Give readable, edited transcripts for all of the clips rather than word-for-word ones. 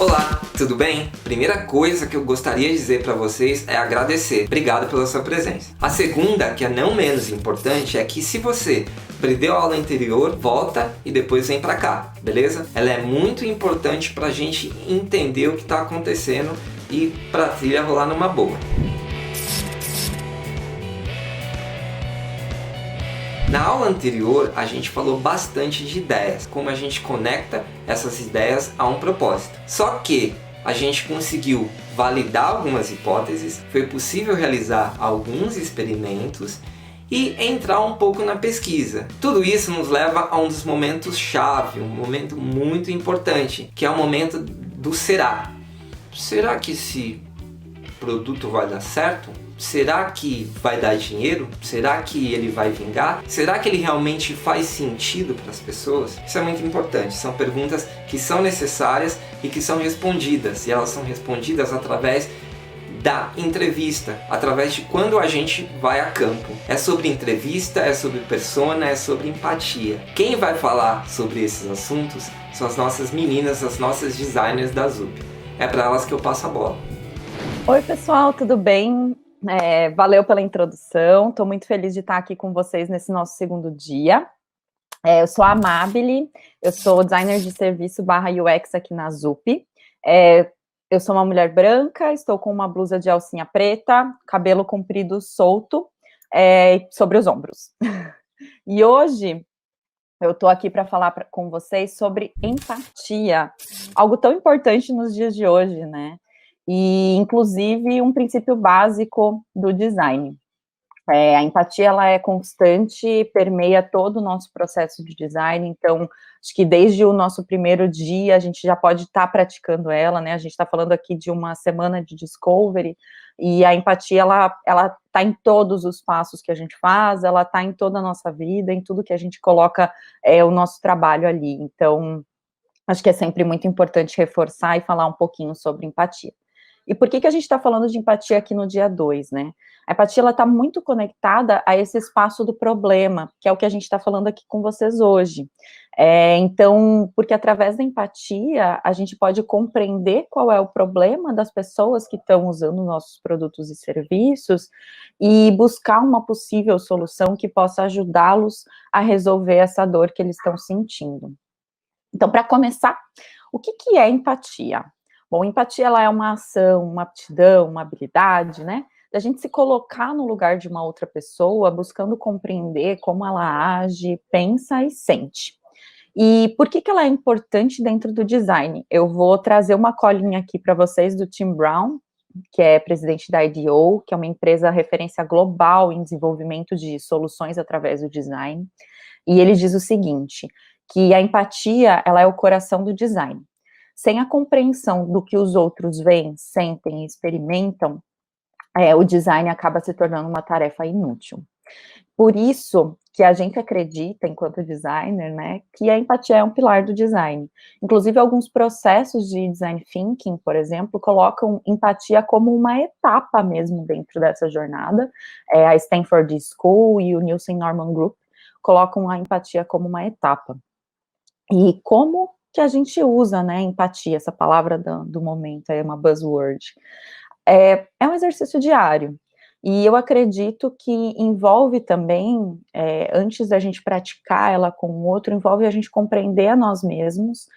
Olá, tudo bem? Primeira coisa que eu gostaria de dizer para vocês é agradecer. Obrigado pela sua presença. A segunda, que é não menos importante, é que se você perdeu a aula anterior, volta e depois vem para cá, beleza? Ela é muito importante para a gente entender o que está acontecendo e para a trilha rolar numa boa. Na aula anterior, a gente falou bastante de ideias, como a gente conecta essas ideias a um propósito. Só que a gente conseguiu validar algumas hipóteses, foi possível realizar alguns experimentos e entrar um pouco na pesquisa. Tudo isso nos leva a um dos momentos chave, um momento muito importante, que é o momento do será. Será que esse produto vai dar certo? Será que vai dar dinheiro? Será que ele vai vingar? Será que ele realmente faz sentido para as pessoas? Isso é muito importante. São perguntas que são necessárias e que são respondidas. E elas são respondidas através da entrevista, através de quando a gente vai a campo. É sobre entrevista, é sobre persona, é sobre empatia. Quem vai falar sobre esses assuntos são as nossas meninas, as nossas designers da ZUP. É para elas que eu passo a bola. Oi, pessoal, tudo bem? Valeu pela introdução, estou muito feliz de estar aqui com vocês nesse nosso segundo dia. Eu sou a Amabile, eu sou designer de serviço / UX aqui na ZUP. Eu sou uma mulher branca, estou com uma blusa de alcinha preta, cabelo comprido solto, sobre os ombros. E hoje eu estou aqui para falar com vocês sobre empatia, algo tão importante nos dias de hoje, né? E, inclusive, um princípio básico do design. A empatia, ela é constante, permeia todo o nosso processo de design, então, acho que desde o nosso primeiro dia, a gente já pode estar praticando ela, né, a gente está falando aqui de uma semana de discovery, e a empatia, ela está em todos os passos que a gente faz, ela está em toda a nossa vida, em tudo que a gente coloca o nosso trabalho ali, então, acho que é sempre muito importante reforçar e falar um pouquinho sobre empatia. E por que a gente está falando de empatia aqui no dia 2, né? A empatia, ela está muito conectada a esse espaço do problema, que é o que a gente está falando aqui com vocês hoje. Então, porque através da empatia, a gente pode compreender qual é o problema das pessoas que estão usando nossos produtos e serviços e buscar uma possível solução que possa ajudá-los a resolver essa dor que eles estão sentindo. Então, para começar, o que é empatia? Bom, empatia, ela é uma ação, uma aptidão, uma habilidade, né? Da gente se colocar no lugar de uma outra pessoa, buscando compreender como ela age, pensa e sente. E por que ela é importante dentro do design? Eu vou trazer uma colinha aqui para vocês do Tim Brown, que é presidente da IDEO, que é uma empresa referência global em desenvolvimento de soluções através do design. E ele diz o seguinte, que a empatia, ela é o coração do design. Sem a compreensão do que os outros veem, sentem e experimentam, o design acaba se tornando uma tarefa inútil. Por isso que a gente acredita, enquanto designer, né, que a empatia é um pilar do design. Inclusive, alguns processos de design thinking, por exemplo, colocam empatia como uma etapa mesmo dentro dessa jornada. A Stanford School e o Nielsen Norman Group colocam a empatia como uma etapa. E como que a gente usa, né, empatia, essa palavra do momento, é uma buzzword. É um exercício diário, e eu acredito que envolve também, antes da gente praticar ela com o outro, envolve a gente compreender a nós mesmos,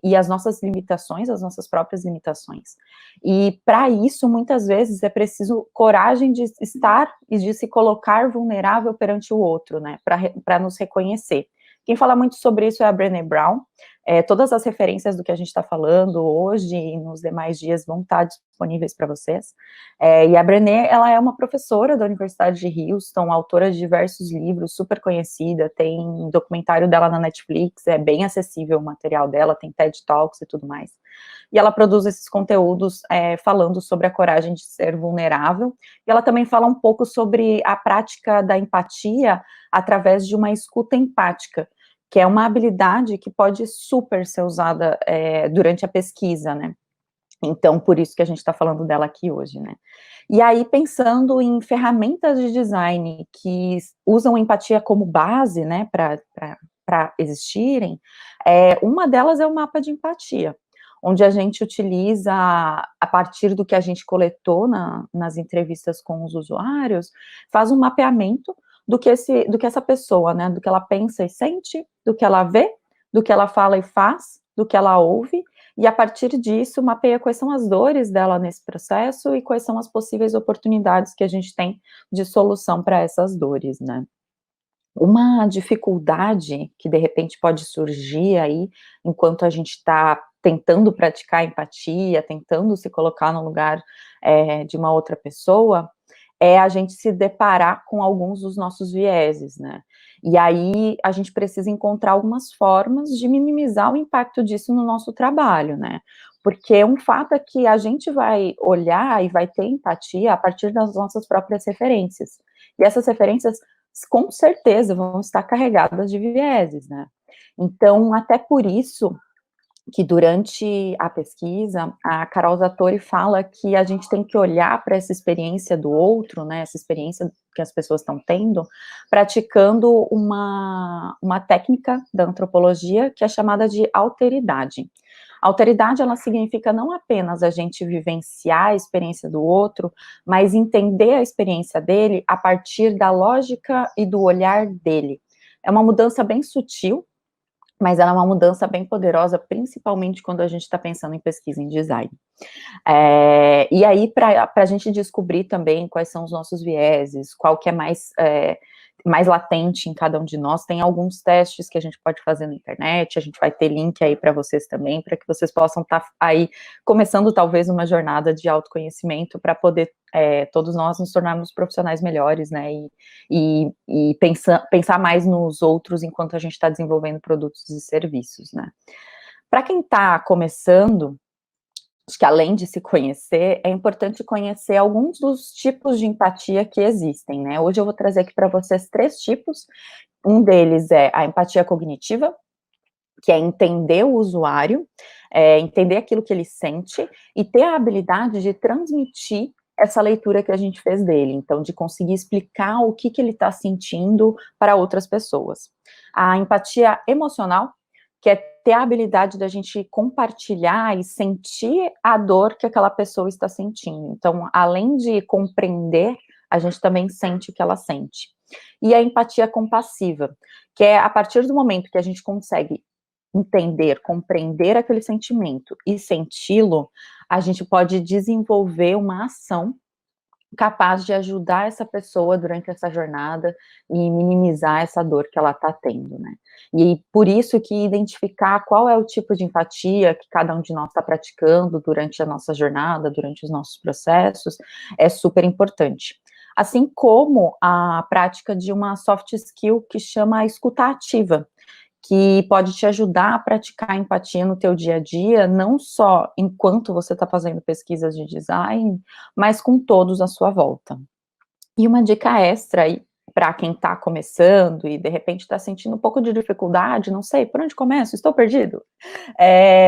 e as nossas limitações, as nossas próprias limitações. E para isso, muitas vezes, é preciso coragem de estar e de se colocar vulnerável perante o outro, né, para nos reconhecer. Quem fala muito sobre isso é a Brené Brown. Todas as referências do que a gente está falando hoje e nos demais dias vão estar disponíveis para vocês. E a Brené, ela é uma professora da Universidade de Houston, autora de diversos livros, super conhecida, tem documentário dela na Netflix, é bem acessível o material dela, tem TED Talks e tudo mais. E ela produz esses conteúdos falando sobre a coragem de ser vulnerável, e ela também fala um pouco sobre a prática da empatia através de uma escuta empática, que é uma habilidade que pode super ser usada durante a pesquisa, né? Então, por isso que a gente está falando dela aqui hoje, né? E aí, pensando em ferramentas de design que usam empatia como base, né, para existirem, uma delas é o mapa de empatia. onde a gente utiliza, a partir do que a gente coletou nas entrevistas com os usuários, faz um mapeamento do que essa pessoa, né, do que ela pensa e sente, do que ela vê, do que ela fala e faz, do que ela ouve, e a partir disso mapeia quais são as dores dela nesse processo e quais são as possíveis oportunidades que a gente tem de solução para essas dores, né. Uma dificuldade que de repente pode surgir aí, enquanto a gente está tentando praticar empatia, tentando se colocar no lugar de uma outra pessoa, é a gente se deparar com alguns dos nossos vieses, né? E aí a gente precisa encontrar algumas formas de minimizar o impacto disso no nosso trabalho, né? Porque um fato é que a gente vai olhar e vai ter empatia a partir das nossas próprias referências. E essas referências, com certeza, vão estar carregadas de vieses, né? Então, até por isso que durante a pesquisa, a Carol Zatori fala que a gente tem que olhar para essa experiência do outro, né, essa experiência que as pessoas estão tendo, praticando uma técnica da antropologia que é chamada de alteridade. Alteridade, ela significa não apenas a gente vivenciar a experiência do outro, mas entender a experiência dele a partir da lógica e do olhar dele. É uma mudança bem sutil, mas ela é uma mudança bem poderosa, principalmente quando a gente está pensando em pesquisa em design. E aí, para a gente descobrir também quais são os nossos vieses, qual que é mais latente em cada um de nós, tem alguns testes que a gente pode fazer na internet, a gente vai ter link aí para vocês também, para que vocês possam estar aí começando talvez uma jornada de autoconhecimento para poder todos nós nos tornarmos profissionais melhores, né, e pensar mais nos outros enquanto a gente está desenvolvendo produtos e serviços, né. Para quem está começando, acho que além de se conhecer, é importante conhecer alguns dos tipos de empatia que existem, né? Hoje eu vou trazer aqui para vocês 3 tipos. Um deles é a empatia cognitiva, que é entender o usuário, entender aquilo que ele sente e ter a habilidade de transmitir essa leitura que a gente fez dele, então de conseguir explicar o que ele está sentindo para outras pessoas. A empatia emocional, que é ter a habilidade da gente compartilhar e sentir a dor que aquela pessoa está sentindo. Então, além de compreender, a gente também sente o que ela sente. E a empatia compassiva, que é a partir do momento que a gente consegue entender, compreender aquele sentimento e senti-lo, a gente pode desenvolver uma ação capaz de ajudar essa pessoa durante essa jornada e minimizar essa dor que ela está tendo, né? E por isso que identificar qual é o tipo de empatia que cada um de nós está praticando durante a nossa jornada, durante os nossos processos, é super importante. Assim como a prática de uma soft skill que chama a escuta ativa, que pode te ajudar a praticar a empatia no teu dia a dia, não só enquanto você está fazendo pesquisas de design, mas com todos à sua volta. E uma dica extra aí, para quem está começando e de repente está sentindo um pouco de dificuldade, não sei, por onde começo? Estou perdido?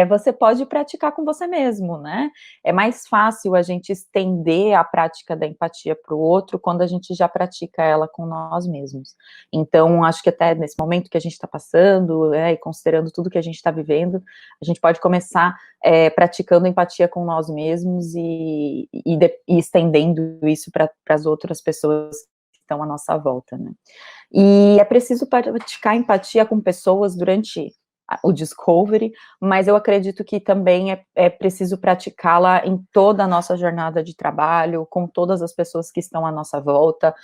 Você pode praticar com você mesmo, né? É mais fácil a gente estender a prática da empatia para o outro quando a gente já pratica ela com nós mesmos. Então, acho que até nesse momento que a gente está passando, e considerando tudo que a gente está vivendo, a gente pode começar praticando empatia com nós mesmos e estendendo isso para as outras pessoas que estão à nossa volta, né? E é preciso praticar empatia com pessoas durante o discovery, mas eu acredito que também é preciso praticá-la em toda a nossa jornada de trabalho, com todas as pessoas que estão à nossa volta,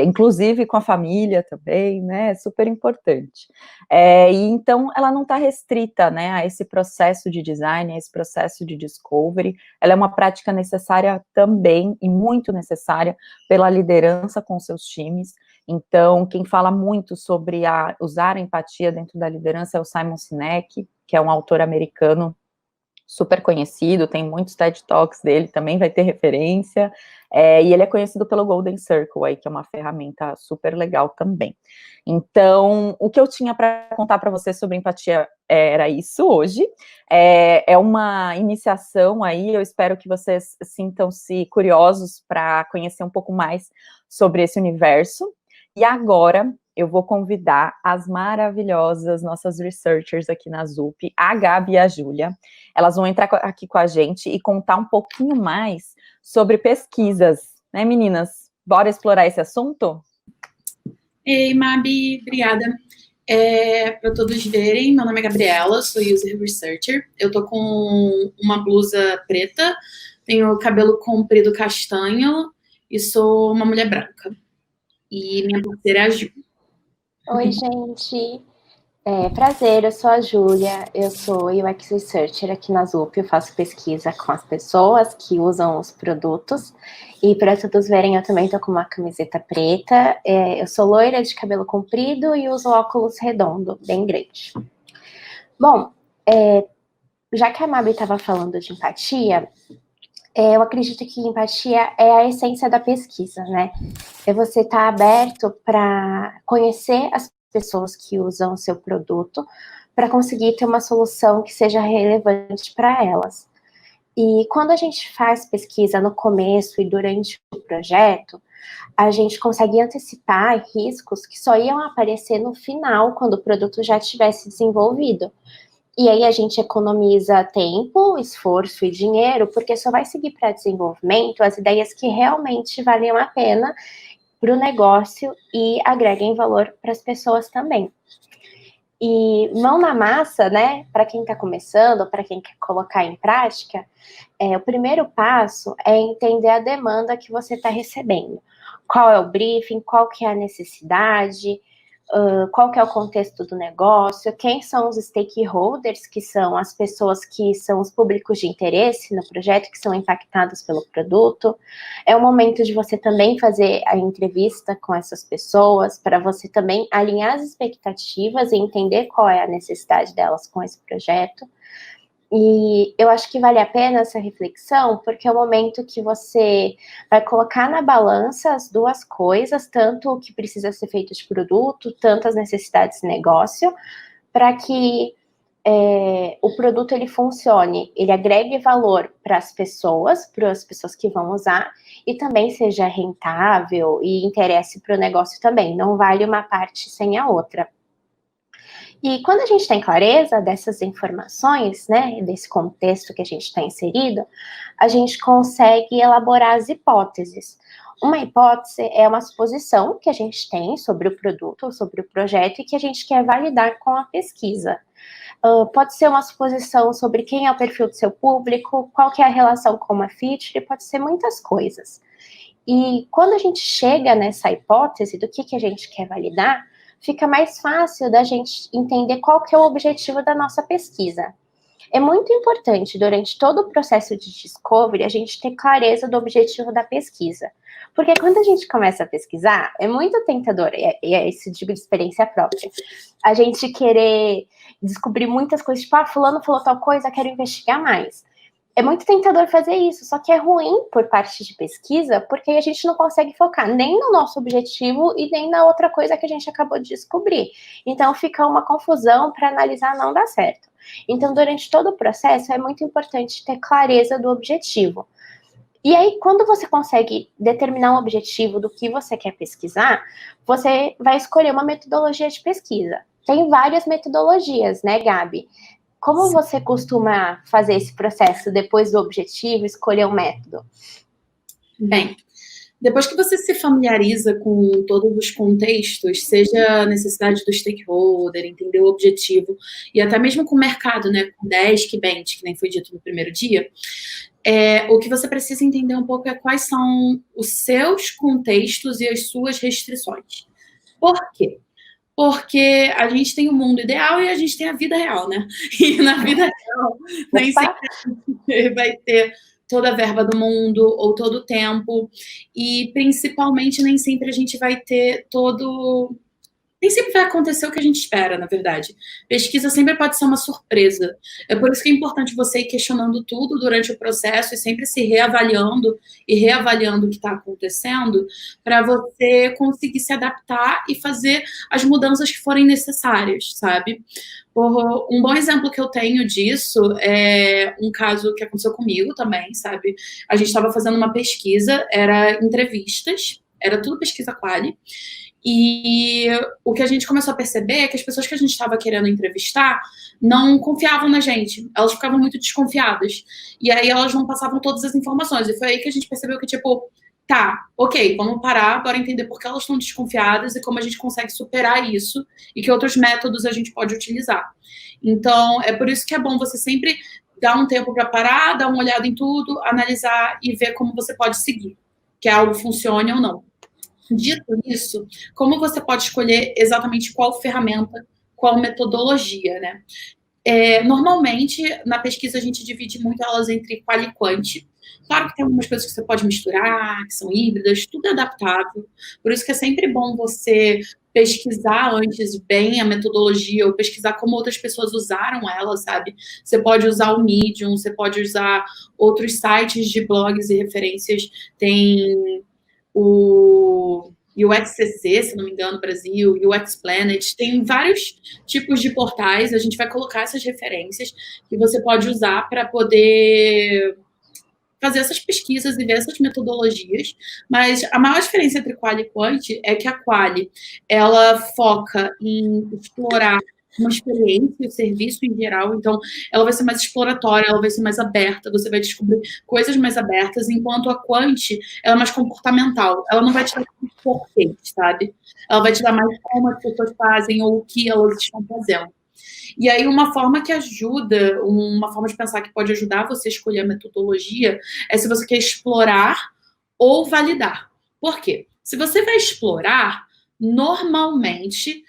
inclusive com a família também, né, é super importante. E então, ela não está restrita, né, a esse processo de design, a esse processo de discovery, ela é uma prática necessária também, e muito necessária, pela liderança com seus times. Então, quem fala muito sobre usar a empatia dentro da liderança é o Simon Sinek, que é um autor americano super conhecido, tem muitos TED Talks dele, também vai ter referência, e ele é conhecido pelo Golden Circle, aí, que é uma ferramenta super legal também. Então, o que eu tinha para contar para vocês sobre empatia era isso hoje, é uma iniciação aí, eu espero que vocês sintam-se curiosos para conhecer um pouco mais sobre esse universo. E agora, eu vou convidar as maravilhosas nossas researchers aqui na ZUP, a Gabi e a Júlia. Elas vão entrar aqui com a gente e contar um pouquinho mais sobre pesquisas, né, meninas? Bora explorar esse assunto? Ei, Mabi, obrigada. Para todos verem, meu nome é Gabriela, sou User Researcher. Eu tô com uma blusa preta, tenho cabelo comprido castanho e sou uma mulher branca. E minha parceira é a Ju. Oi, gente. Prazer, eu sou a Júlia, eu sou UX Researcher aqui na ZUP, eu faço pesquisa com as pessoas que usam os produtos, e para todos verem, eu também tô com uma camiseta preta, eu sou loira, de cabelo comprido e uso óculos redondo, bem grande. Bom, já que a Mabi estava falando de empatia, eu acredito que empatia é a essência da pesquisa, né? É você estar aberto para conhecer as pessoas que usam o seu produto, para conseguir ter uma solução que seja relevante para elas. E quando a gente faz pesquisa no começo e durante o projeto, a gente consegue antecipar riscos que só iam aparecer no final, quando o produto já tivesse desenvolvido. E aí a gente economiza tempo, esforço e dinheiro, porque só vai seguir para desenvolvimento as ideias que realmente valiam a pena para o negócio e agreguem valor para as pessoas também. E mão na massa, né, para quem está começando, para quem quer colocar em prática, o primeiro passo é entender a demanda que você está recebendo. Qual é o briefing, qual que é a necessidade, qual que é o contexto do negócio, quem são os stakeholders, que são as pessoas que são os públicos de interesse no projeto, que são impactados pelo produto. É o momento de você também fazer a entrevista com essas pessoas, para você também alinhar as expectativas e entender qual é a necessidade delas com esse projeto. E eu acho que vale a pena essa reflexão, porque é o momento que você vai colocar na balança as duas coisas, tanto o que precisa ser feito de produto, tanto as necessidades de negócio, para que o produto ele funcione, ele agregue valor para as pessoas que vão usar, e também seja rentável e interesse para o negócio também. Não vale uma parte sem a outra. E quando a gente tem clareza dessas informações, né, desse contexto que a gente está inserido, a gente consegue elaborar as hipóteses. Uma hipótese é uma suposição que a gente tem sobre o produto, sobre o projeto, e que a gente quer validar com a pesquisa. Pode ser uma suposição sobre quem é o perfil do seu público, qual que é a relação com uma feature, pode ser muitas coisas. E quando a gente chega nessa hipótese do que a gente quer validar, fica mais fácil da gente entender qual que é o objetivo da nossa pesquisa. É muito importante, durante todo o processo de discovery, a gente ter clareza do objetivo da pesquisa. Porque quando a gente começa a pesquisar, é muito tentador, e é isso digo de experiência própria, a gente querer descobrir muitas coisas, tipo, fulano falou tal coisa, quero investigar mais. É muito tentador fazer isso, só que é ruim por parte de pesquisa, porque a gente não consegue focar nem no nosso objetivo e nem na outra coisa que a gente acabou de descobrir. Então fica uma confusão, para analisar não dá certo. Então, durante todo o processo, é muito importante ter clareza do objetivo. E aí, quando você consegue determinar um objetivo do que você quer pesquisar, você vai escolher uma metodologia de pesquisa. Tem várias metodologias, né, Gabi? Como você costuma fazer esse processo depois do objetivo, escolher um método? Bem, depois que você se familiariza com todos os contextos, seja a necessidade do stakeholder, entender o objetivo, e até mesmo com o mercado, né, com Desk, Bench, que nem foi dito no primeiro dia, o que você precisa entender um pouco é quais são os seus contextos e as suas restrições. Por quê? Porque a gente tem o mundo ideal e a gente tem a vida real, né? E na vida real, nem sempre a gente vai ter toda a verba do mundo ou todo o tempo. E, principalmente, nem sempre a gente vai ter todo... Nem sempre vai acontecer o que a gente espera, na verdade. Pesquisa sempre pode ser uma surpresa. É por isso que é importante você ir questionando tudo durante o processo e sempre se reavaliando e reavaliando o que está acontecendo, para você conseguir se adaptar e fazer as mudanças que forem necessárias, sabe? Um bom exemplo que eu tenho disso é um caso que aconteceu comigo também, sabe? A gente estava fazendo uma pesquisa, era entrevistas, era tudo pesquisa quali. E o que a gente começou a perceber é que as pessoas que a gente estava querendo entrevistar não confiavam na gente. Elas ficavam muito desconfiadas. E aí elas não passavam todas as informações. E foi aí que a gente percebeu que, tipo, tá, ok, vamos parar, bora entender por que elas estão desconfiadas e como a gente consegue superar isso e que outros métodos a gente pode utilizar. Então, é por isso que é bom você sempre dar um tempo para parar, dar uma olhada em tudo, analisar e ver como você pode seguir, que algo funcione ou não. Dito isso, como você pode escolher exatamente qual ferramenta, qual metodologia, né? Normalmente, na pesquisa, a gente divide muito elas entre quali e quanti. Claro que tem algumas coisas que você pode misturar, que são híbridas, tudo é adaptável. Por isso que é sempre bom você pesquisar antes bem a metodologia, ou pesquisar como outras pessoas usaram ela, sabe? Você pode usar o Medium, você pode usar outros sites de blogs e referências. Tem o UXCC, se não me engano, Brasil, UX Planet, tem vários tipos de portais, a gente vai colocar essas referências que você pode usar para poder fazer essas pesquisas e ver essas metodologias, mas a maior diferença entre quali e quanti é que a quali, ela foca em explorar uma experiência, o serviço em geral, então ela vai ser mais exploratória, ela vai ser mais aberta, você vai descobrir coisas mais abertas, enquanto a quanti, ela é mais comportamental, ela não vai te dar porquê, sabe? Ela vai te dar mais como as pessoas fazem ou o que elas estão fazendo. E aí, uma forma que ajuda, uma forma de pensar que pode ajudar você a escolher a metodologia é se você quer explorar ou validar. Por quê? Se você vai explorar, normalmente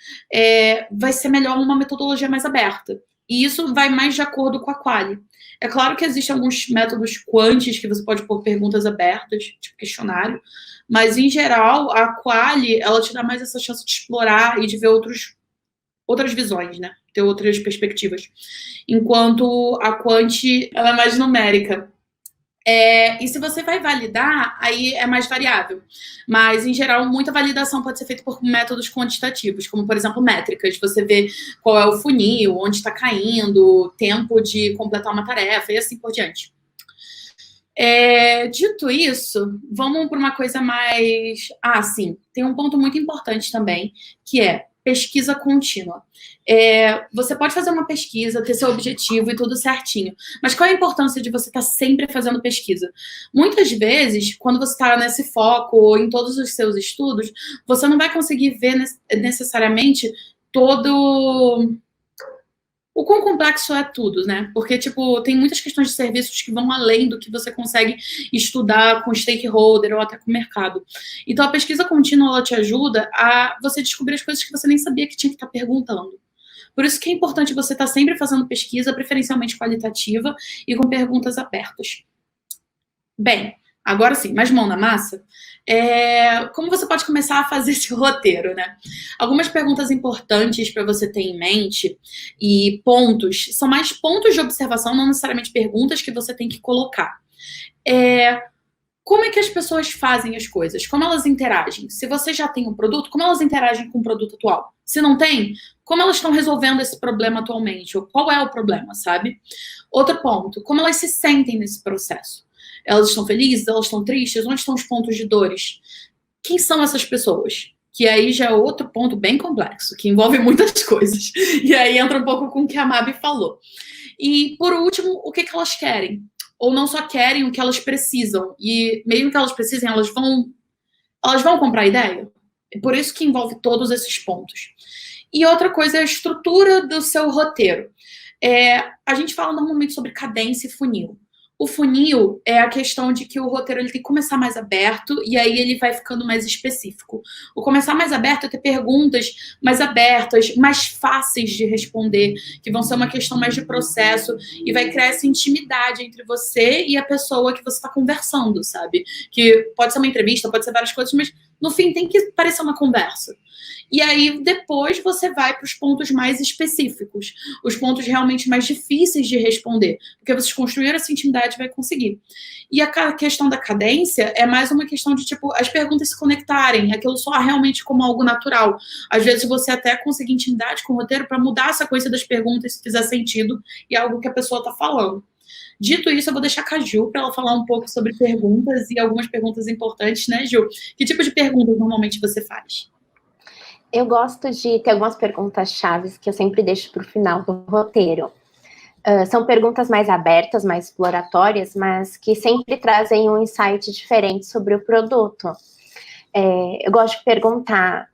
vai ser melhor uma metodologia mais aberta. E isso vai mais de acordo com a quali. É claro que existem alguns métodos quantis que você pode pôr perguntas abertas, tipo questionário, mas, em geral, a quali, ela te dá mais essa chance de explorar e de ver outras visões, né? Ter outras perspectivas. Enquanto a quanti, ela é mais numérica. E se você vai validar, aí é mais variável. Mas, em geral, muita validação pode ser feita por métodos quantitativos, como, por exemplo, métricas. Você vê qual é o funil, onde está caindo, tempo de completar uma tarefa e assim por diante. Dito isso, vamos para uma coisa mais... sim, tem um ponto muito importante também, que é pesquisa contínua. Você pode fazer uma pesquisa, ter seu objetivo e tudo certinho, mas qual é a importância de você estar sempre fazendo pesquisa? Muitas vezes, quando você está nesse foco ou em todos os seus estudos, você não vai conseguir ver necessariamente todo... O quão complexo é tudo, né? Porque, tipo, tem muitas questões de serviços que vão além do que você consegue estudar com stakeholder ou até com o mercado. Então, a pesquisa contínua, ela te ajuda a você descobrir as coisas que você nem sabia que tinha que estar perguntando. Por isso que é importante você estar sempre fazendo pesquisa, preferencialmente qualitativa e com perguntas abertas. Bem, agora sim, mais mão na massa. Como você pode começar a fazer esse roteiro, né? Algumas perguntas importantes para você ter em mente e pontos, são mais pontos de observação, não necessariamente perguntas que você tem que colocar. Como é que as pessoas fazem as coisas? Como elas interagem? Se você já tem um produto, como elas interagem com o produto atual? Se não tem, como elas estão resolvendo esse problema atualmente? Ou qual é o problema, sabe? Outro ponto, como elas se sentem nesse processo? Elas estão felizes? Elas estão tristes? Onde estão os pontos de dores? Quem são essas pessoas? Que aí já é outro ponto bem complexo, que envolve muitas coisas. E aí entra um pouco com o que a Mabi falou. E, por último, o que elas querem? Ou não só querem o que elas precisam. E mesmo que elas precisem, elas vão comprar a ideia. É por isso que envolve todos esses pontos. E outra coisa é a estrutura do seu roteiro. A gente fala normalmente sobre cadência e funil. O funil é a questão de que o roteiro ele tem que começar mais aberto e aí ele vai ficando mais específico. O começar mais aberto é ter perguntas mais abertas, mais fáceis de responder, que vão ser uma questão mais de processo e vai criar essa intimidade entre você e a pessoa que você está conversando, sabe? Que pode ser uma entrevista, pode ser várias coisas, mas no fim tem que parecer uma conversa. E aí, depois, você vai para os pontos mais específicos, os pontos realmente mais difíceis de responder, porque vocês construíram essa intimidade e vai conseguir. E a questão da cadência é mais uma questão de, tipo, as perguntas se conectarem, aquilo soar realmente como algo natural. Às vezes, você até conseguir intimidade com o roteiro para mudar essa coisa das perguntas, se fizer sentido, e é algo que a pessoa está falando. Dito isso, eu vou deixar com a Ju para ela falar um pouco sobre perguntas e algumas perguntas importantes, né, Ju? Que tipo de perguntas normalmente você faz? Eu gosto de ter algumas perguntas chaves que eu sempre deixo para o final do roteiro. São perguntas mais abertas, mais exploratórias, mas que sempre trazem um insight diferente sobre o produto. Eu gosto de perguntar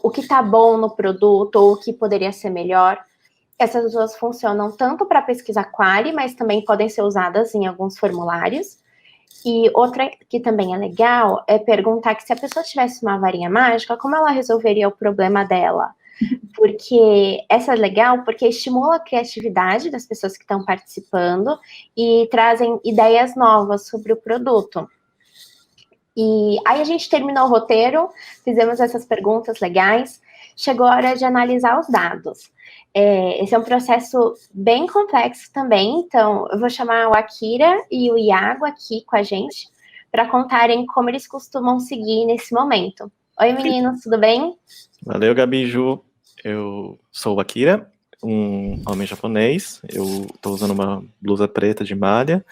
o que está bom no produto ou o que poderia ser melhor. Essas duas funcionam tanto para pesquisa quali, mas também podem ser usadas em alguns formulários. E outra que também é legal é perguntar que se a pessoa tivesse uma varinha mágica, como ela resolveria o problema dela? Porque essa é legal porque estimula a criatividade das pessoas que estão participando e trazem ideias novas sobre o produto. E aí a gente terminou o roteiro, fizemos essas perguntas legais, chegou a hora de analisar os dados. Esse é um processo bem complexo também, então eu vou chamar o Akira e o Iago aqui com a gente para contarem como eles costumam seguir nesse momento. Oi, meninos, tudo bem? Valeu, Gabi, Ju. Eu sou o Akira, um homem japonês. Eu estou usando uma blusa preta de malha.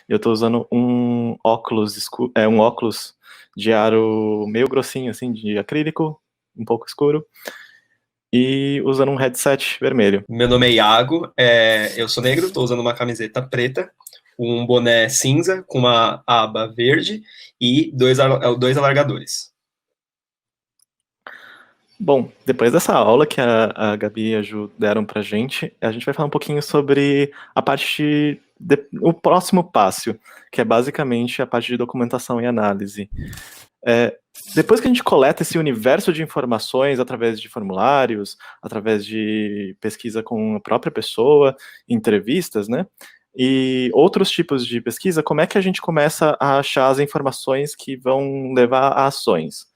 Eu estou usando um óculos um óculos de aro meio grossinho, assim, de acrílico, um pouco escuro, e usando um headset vermelho. Meu nome é Iago, eu sou negro, estou usando uma camiseta preta, um boné cinza com uma aba verde e dois alargadores. Bom, depois dessa aula que a Gabi e a Ju deram pra gente vai falar um pouquinho sobre a parte o próximo passo, que é basicamente a parte de documentação e análise. Depois que a gente coleta esse universo de informações através de formulários, através de pesquisa com a própria pessoa, entrevistas, né? E outros tipos de pesquisa, como é que a gente começa a achar as informações que vão levar a ações?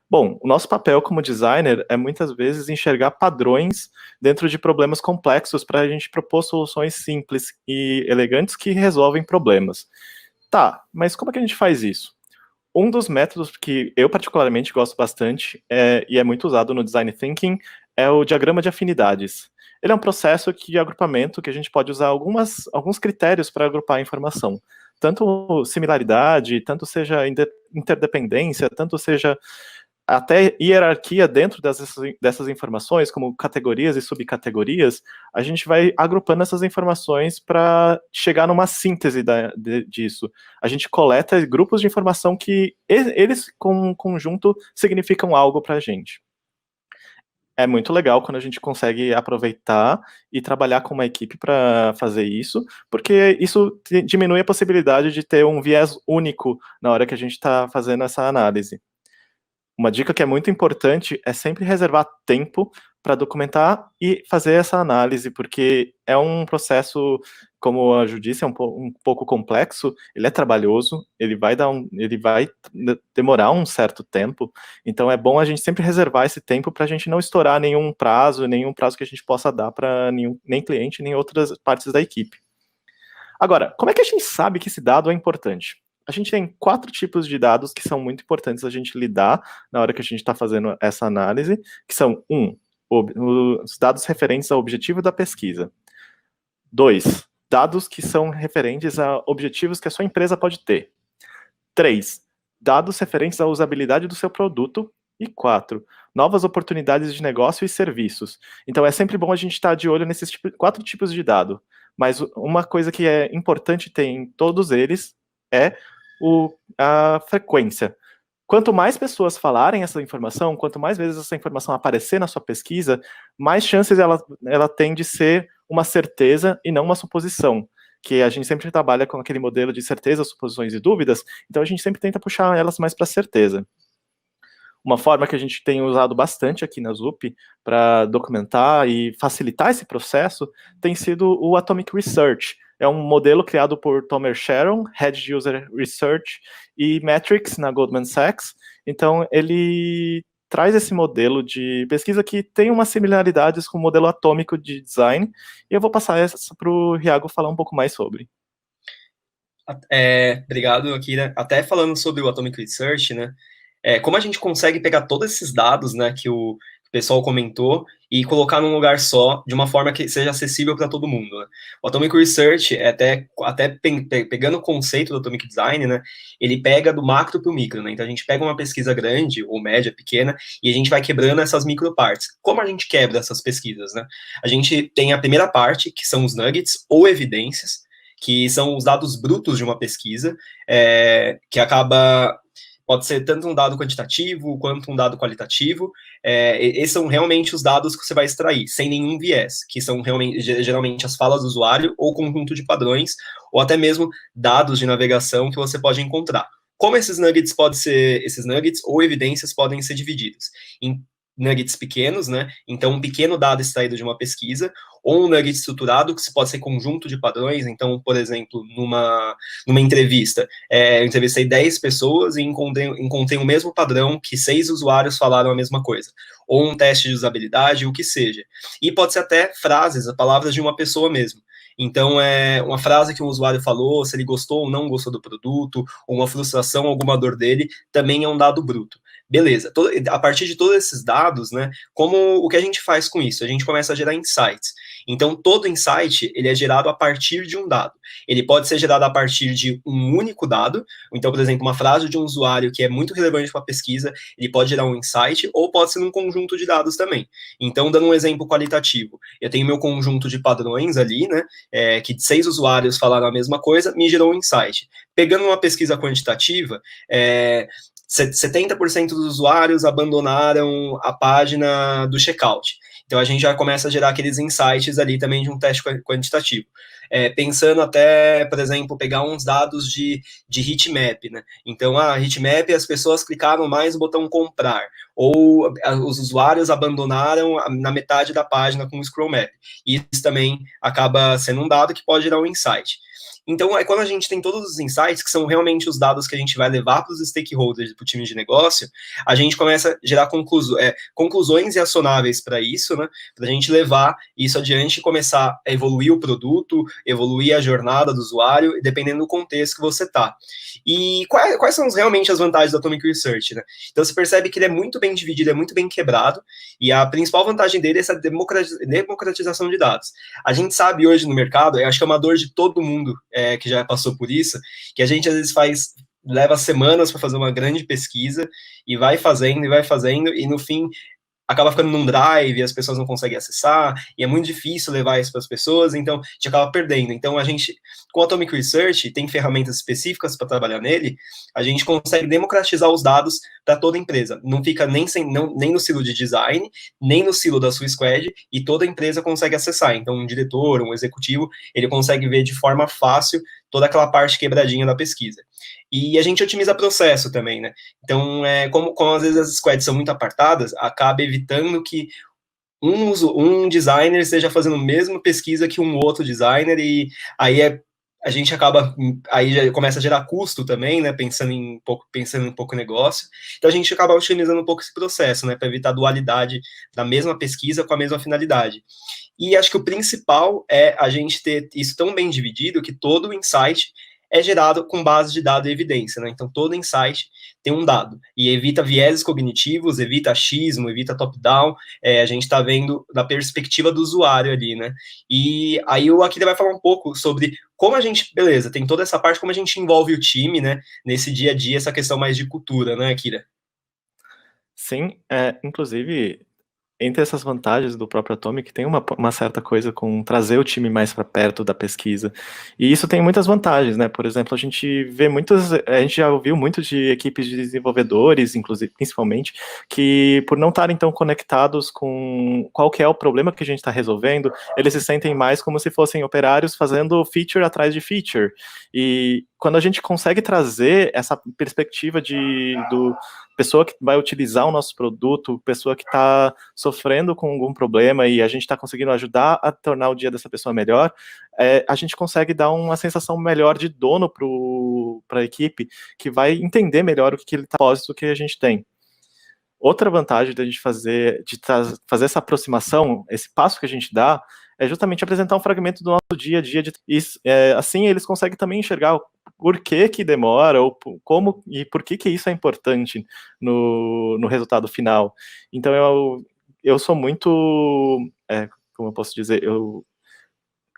Bom, o nosso papel como designer é muitas vezes enxergar padrões dentro de problemas complexos para a gente propor soluções simples e elegantes que resolvem problemas. Tá, mas como é que a gente faz isso? Um dos métodos que eu particularmente gosto bastante e é muito usado no Design Thinking é o diagrama de afinidades. Ele é um processo de agrupamento que a gente pode usar alguns critérios para agrupar a informação. Tanto similaridade, tanto seja interdependência, tanto seja até hierarquia dentro dessas informações, como categorias e subcategorias, a gente vai agrupando essas informações para chegar numa síntese disso. A gente coleta grupos de informação que eles, com um conjunto, significam algo para a gente. É muito legal quando a gente consegue aproveitar e trabalhar com uma equipe para fazer isso, porque isso diminui a possibilidade de ter um viés único na hora que a gente está fazendo essa análise. Uma dica que é muito importante é sempre reservar tempo para documentar e fazer essa análise, porque é um processo, como a Ju disse, um pouco complexo, ele é trabalhoso, ele vai demorar um certo tempo, então é bom a gente sempre reservar esse tempo para a gente não estourar nenhum prazo que a gente possa dar para nem cliente, nem outras partes da equipe. Agora, como é que a gente sabe que esse dado é importante? A gente tem 4 tipos de dados que são muito importantes a gente lidar na hora que a gente está fazendo essa análise, que são, os dados referentes ao objetivo da pesquisa. 2, dados que são referentes a objetivos que a sua empresa pode ter. 3, dados referentes à usabilidade do seu produto. E 4, novas oportunidades de negócio e serviços. Então é sempre bom a gente estar de olho nesses 4 tipos de dado. Mas uma coisa que é importante ter em todos eles é a frequência. Quanto mais pessoas falarem essa informação, quanto mais vezes essa informação aparecer na sua pesquisa, mais chances ela tem de ser uma certeza e não uma suposição. Que a gente sempre trabalha com aquele modelo de certeza, suposições e dúvidas, então a gente sempre tenta puxar elas mais para certeza. Uma forma que a gente tem usado bastante aqui na ZUP para documentar e facilitar esse processo tem sido o Atomic Research. É um modelo criado por Tomer Sharon, Head de User Research e Metrics na Goldman Sachs. Então, ele traz esse modelo de pesquisa que tem umas similaridades com o modelo atômico de design, e eu vou passar essa para o Iago falar um pouco mais sobre. Obrigado, Akira. Até falando sobre o Atomic Research, né? Como a gente consegue pegar todos esses dados, né, que o pessoal comentou, e colocar num lugar só, de uma forma que seja acessível para todo mundo, né? O Atomic Research, pegando o conceito do Atomic Design, né, ele pega do macro para o micro, né? Então a gente pega uma pesquisa grande, ou média, pequena, e a gente vai quebrando essas micropartes. Como a gente quebra essas pesquisas, né? A gente tem a primeira parte, que são os nuggets, ou evidências, que são os dados brutos de uma pesquisa, que pode ser tanto um dado quantitativo quanto um dado qualitativo. Esses são realmente os dados que você vai extrair, sem nenhum viés, que são geralmente as falas do usuário ou conjunto de padrões, ou até mesmo dados de navegação que você pode encontrar. Como esses nuggets ou evidências podem ser divididos em nuggets pequenos, né? Então, um pequeno dado extraído de uma pesquisa, ou um nugget estruturado, que pode ser conjunto de padrões. Então, por exemplo, numa entrevista, eu entrevistei 10 pessoas e encontrei o mesmo padrão que 6 usuários falaram a mesma coisa. Ou um teste de usabilidade, o que seja. E pode ser até frases, palavras de uma pessoa mesmo. Então, uma frase que um usuário falou, se ele gostou ou não gostou do produto, ou uma frustração, alguma dor dele, também é um dado bruto. Beleza, a partir de todos esses dados, né, o que a gente faz com isso? A gente começa a gerar insights. Então, todo insight, ele é gerado a partir de um dado. Ele pode ser gerado a partir de um único dado. Então, por exemplo, uma frase de um usuário que é muito relevante para a pesquisa, ele pode gerar um insight, ou pode ser num conjunto de dados também. Então, dando um exemplo qualitativo, eu tenho meu conjunto de padrões ali, né, que 6 usuários falaram a mesma coisa, me gerou um insight. Pegando uma pesquisa quantitativa, 70% dos usuários abandonaram a página do checkout. Então, a gente já começa a gerar aqueles insights ali também de um teste quantitativo. Pensando até, por exemplo, pegar uns dados de heatmap, né? Então, a heatmap, as pessoas clicaram mais no botão comprar, ou os usuários abandonaram na metade da página com o scroll map. E isso também acaba sendo um dado que pode gerar um insight. Então, quando a gente tem todos os insights, que são realmente os dados que a gente vai levar para os stakeholders, para o time de negócio, a gente começa a gerar conclusões acionáveis para isso, né? Para a gente levar isso adiante e começar a evoluir o produto, evoluir a jornada do usuário, dependendo do contexto que você está. E quais são realmente as vantagens do Atomic Research, né? Então, você percebe que ele é muito bem dividido, é muito bem quebrado, e a principal vantagem dele é essa democratização de dados. A gente sabe hoje no mercado, eu acho que é uma dor de todo mundo, que já passou por isso, que a gente às vezes leva semanas para fazer uma grande pesquisa, e vai fazendo, e no fim acaba ficando num drive, as pessoas não conseguem acessar, e é muito difícil levar isso para as pessoas, então a gente acaba perdendo. Então, a gente, com o Atomic Research, tem ferramentas específicas para trabalhar nele, a gente consegue democratizar os dados para toda a empresa. Não fica nem no silo de design, nem no silo da sua squad, e toda a empresa consegue acessar. Então, um diretor, um executivo, ele consegue ver de forma fácil toda aquela parte quebradinha da pesquisa. E a gente otimiza processo também, né? Então, como às vezes as squads são muito apartadas, acaba evitando que um designer esteja fazendo a mesma pesquisa que um outro designer, e aí a gente aí já começa a gerar custo também, né? Pensando em pouco negócio. Então, a gente acaba otimizando um pouco esse processo, né? Para evitar a dualidade da mesma pesquisa com a mesma finalidade. E acho que o principal é a gente ter isso tão bem dividido que todo o insight é gerado com base de dado e evidência, né? Então, todo insight tem um dado, e evita vieses cognitivos, evita achismo, evita top-down, a gente está vendo da perspectiva do usuário ali, né? E aí o Akira vai falar um pouco sobre como a gente, beleza, tem toda essa parte, como a gente envolve o time, né, nesse dia a dia, essa questão mais de cultura, né, Akira? Sim, inclusive, entre essas vantagens do próprio Atomic, tem uma certa coisa com trazer o time mais para perto da pesquisa. E isso tem muitas vantagens, né? Por exemplo, a gente já ouviu muito de equipes de desenvolvedores, inclusive, principalmente, que por não estarem tão conectados com qual que é o problema que a gente está resolvendo, eles se sentem mais como se fossem operários fazendo feature atrás de feature. E quando a gente consegue trazer essa perspectiva do pessoa que vai utilizar o nosso produto, pessoa que está sofrendo com algum problema e a gente está conseguindo ajudar a tornar o dia dessa pessoa melhor, a gente consegue dar uma sensação melhor de dono para a equipe, que vai entender melhor o que ele está propósito que a gente tem. Outra vantagem da gente fazer essa aproximação, esse passo que a gente dá, é justamente apresentar um fragmento do nosso dia a dia. Assim, eles conseguem também enxergar por que demora, ou como e por que isso é importante no resultado final. Então, eu sou muito, como eu posso dizer, eu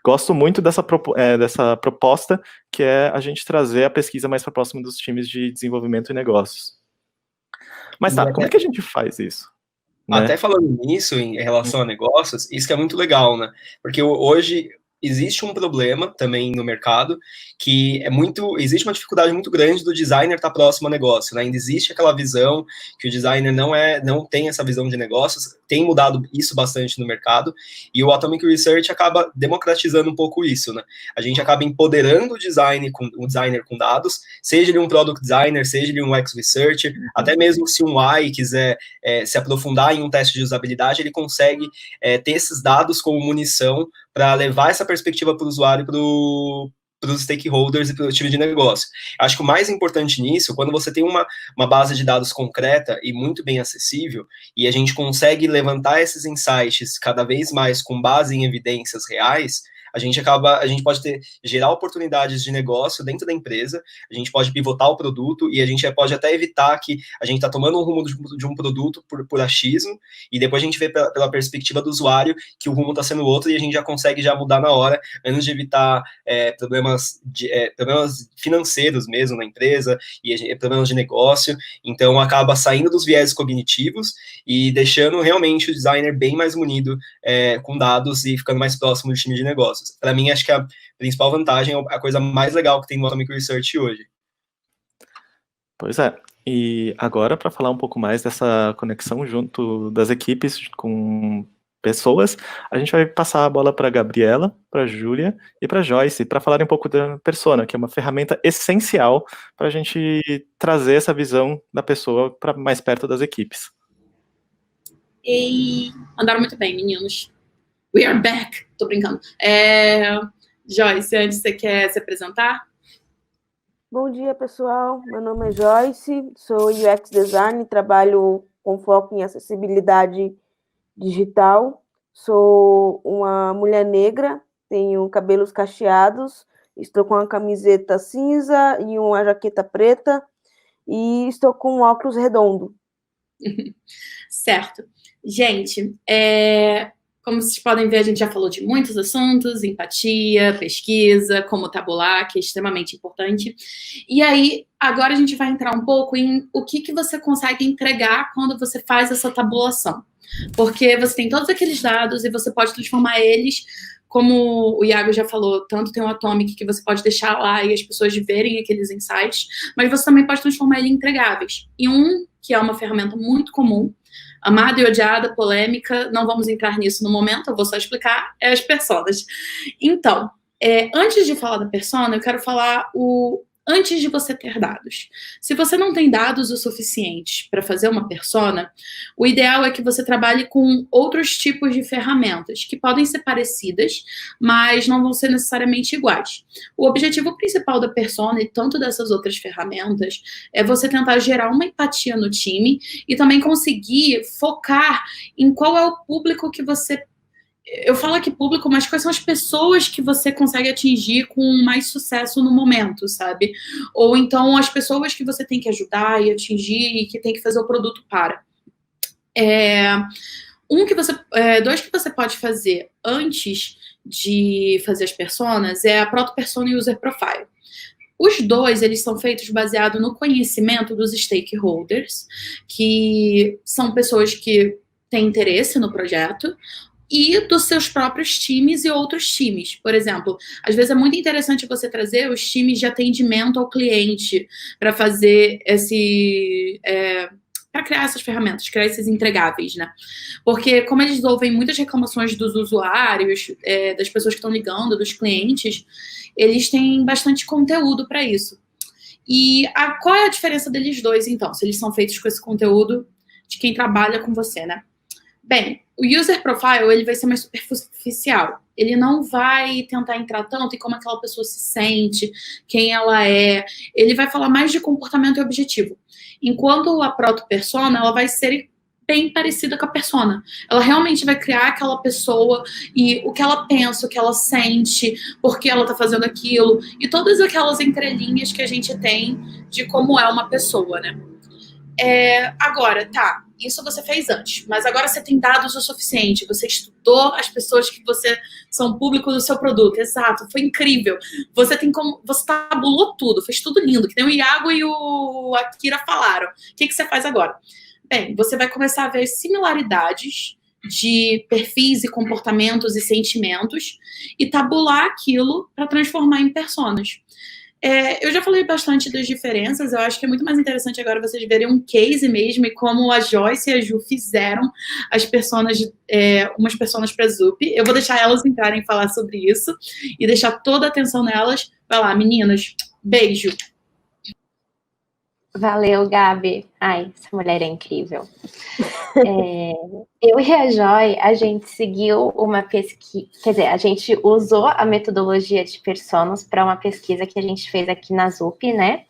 gosto muito dessa proposta, que é a gente trazer a pesquisa mais para próximo dos times de desenvolvimento e negócios. Mas tá, como é que a gente faz isso? Até falando nisso, em relação a negócios, isso que é muito legal, né? Porque hoje existe um problema também no mercado, que existe uma dificuldade muito grande do designer estar próximo ao negócio, né? Ainda existe aquela visão que o designer não tem essa visão de negócios, tem mudado isso bastante no mercado, e o Atomic Research acaba democratizando um pouco isso, né? A gente acaba empoderando o designer com dados, seja ele um product designer, seja ele um UX researcher, até mesmo se um UI quiser se aprofundar em um teste de usabilidade, ele consegue ter esses dados como munição para levar essa perspectiva para o usuário, para os stakeholders e para o time de negócio. Acho que o mais importante nisso, quando você tem uma base de dados concreta e muito bem acessível, e a gente consegue levantar esses insights cada vez mais com base em evidências reais, a gente pode gerar oportunidades de negócio dentro da empresa, a gente pode pivotar o produto e a gente pode até evitar que a gente está tomando um rumo de um produto por achismo, e depois a gente vê pela perspectiva do usuário que o rumo está sendo outro, e a gente já consegue mudar na hora, antes de evitar problemas financeiros mesmo na empresa, e problemas de negócio. Então acaba saindo dos viés cognitivos e deixando realmente o designer bem mais munido com dados e ficando mais próximo do time de negócio. Para mim, acho que a principal vantagem é a coisa mais legal que tem no Atomic Research hoje. Pois é. E agora, para falar um pouco mais dessa conexão junto das equipes com pessoas, a gente vai passar a bola para a Gabriela, para a Júlia e para a Joyce, para falar um pouco da Persona, que é uma ferramenta essencial para a gente trazer essa visão da pessoa para mais perto das equipes. E andaram muito bem, meninos. We are back. Tô brincando. Joyce, antes você quer se apresentar? Bom dia, pessoal. Meu nome é Joyce, sou UX Design, trabalho com foco em acessibilidade digital. Sou uma mulher negra, tenho cabelos cacheados, estou com uma camiseta cinza e uma jaqueta preta e estou com um óculos redondo. Certo. Gente, como vocês podem ver, a gente já falou de muitos assuntos, empatia, pesquisa, como tabular, que é extremamente importante. E aí, agora a gente vai entrar um pouco em o que você consegue entregar quando você faz essa tabulação. Porque você tem todos aqueles dados e você pode transformar eles, como o Iago já falou, tanto tem o Atomic que você pode deixar lá e as pessoas verem aqueles insights, mas você também pode transformar ele em entregáveis. E que é uma ferramenta muito comum, amada e odiada, polêmica, não vamos entrar nisso no momento, eu vou só explicar, as personas. Então, antes de falar da persona, eu quero falar antes de você ter dados. Se você não tem dados o suficientes para fazer uma persona, o ideal é que você trabalhe com outros tipos de ferramentas, que podem ser parecidas, mas não vão ser necessariamente iguais. O objetivo principal da persona, e tanto dessas outras ferramentas, é você tentar gerar uma empatia no time e também conseguir focar em qual é o público que você... Eu falo aqui público, mas quais são as pessoas que você consegue atingir com mais sucesso no momento, sabe? Ou então as pessoas que você tem que ajudar e atingir e que tem que fazer o produto para. Dois que você pode fazer antes de fazer as personas é a Proto-Persona e o User Profile. Os dois, eles são feitos baseado no conhecimento dos stakeholders, que são pessoas que têm interesse no projeto, e dos seus próprios times e outros times. Por exemplo, às vezes é muito interessante você trazer os times de atendimento ao cliente para fazer para criar essas ferramentas, criar esses entregáveis, né? Porque como eles ouvem muitas reclamações dos usuários, das pessoas que estão ligando, dos clientes, eles têm bastante conteúdo para isso. E qual é a diferença deles dois, então? Se eles são feitos com esse conteúdo de quem trabalha com você, né? Bem, o User Profile, ele vai ser mais superficial. Ele não vai tentar entrar tanto em como aquela pessoa se sente, quem ela é. Ele vai falar mais de comportamento e objetivo. Enquanto a Proto-Persona, ela vai ser bem parecida com a persona. Ela realmente vai criar aquela pessoa e o que ela pensa, o que ela sente, por que ela tá fazendo aquilo, e todas aquelas entrelinhas que a gente tem de como é uma pessoa, né? Agora, tá, isso você fez antes, mas agora você tem dados o suficiente, você estudou as pessoas que você são público do seu produto, exato, foi incrível. Você tem como, você tabulou tudo, fez tudo lindo, que nem o Iago e o Akira falaram. O que você faz agora? Bem, você vai começar a ver similaridades de perfis e comportamentos e sentimentos e tabular aquilo para transformar em personas. Eu já falei bastante das diferenças, eu acho que é muito mais interessante agora vocês verem um case mesmo e como a Joyce e a Ju fizeram as personas, umas personas para Zup. Eu vou deixar elas entrarem e falar sobre isso e deixar toda a atenção nelas. Vai lá, meninas, beijo. Valeu, Gabi. Ai, essa mulher é incrível. Eu e a Joy, a gente seguiu uma pesquisa, quer dizer, a gente usou a metodologia de personas para uma pesquisa que a gente fez aqui na Zup, né?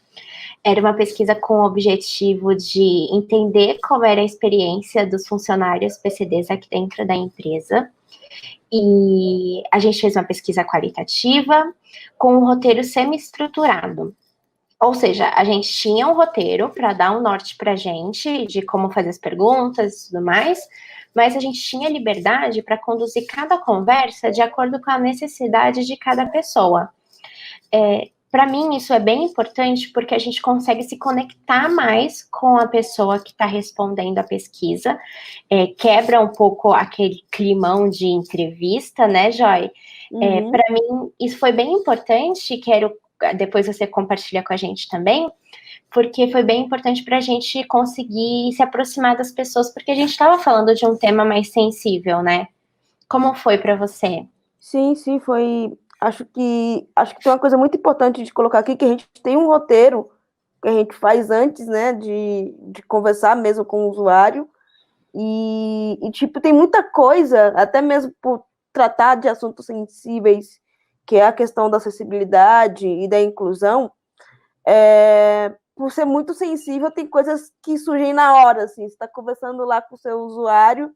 Era uma pesquisa com o objetivo de entender como era a experiência dos funcionários PCDs aqui dentro da empresa. E a gente fez uma pesquisa qualitativa com um roteiro semi-estruturado. Ou seja, a gente tinha um roteiro para dar um norte para a gente de como fazer as perguntas e tudo mais, mas a gente tinha liberdade para conduzir cada conversa de acordo com a necessidade de cada pessoa. Para mim, isso é bem importante porque a gente consegue se conectar mais com a pessoa que está respondendo a pesquisa, quebra um pouco aquele climão de entrevista, né, Joy? Para mim, isso foi bem importante, quero depois você compartilha com a gente também, porque foi bem importante para a gente conseguir se aproximar das pessoas, porque a gente estava falando de um tema mais sensível, né? Como foi para você? Sim, foi. Acho que tem uma coisa muito importante de colocar aqui, que a gente tem um roteiro que a gente faz antes, né, de conversar mesmo com o usuário, e tipo, tem muita coisa, até mesmo por tratar de assuntos sensíveis, que é a questão da acessibilidade e da inclusão, por ser muito sensível, tem coisas que surgem na hora, assim, você está conversando lá com o seu usuário,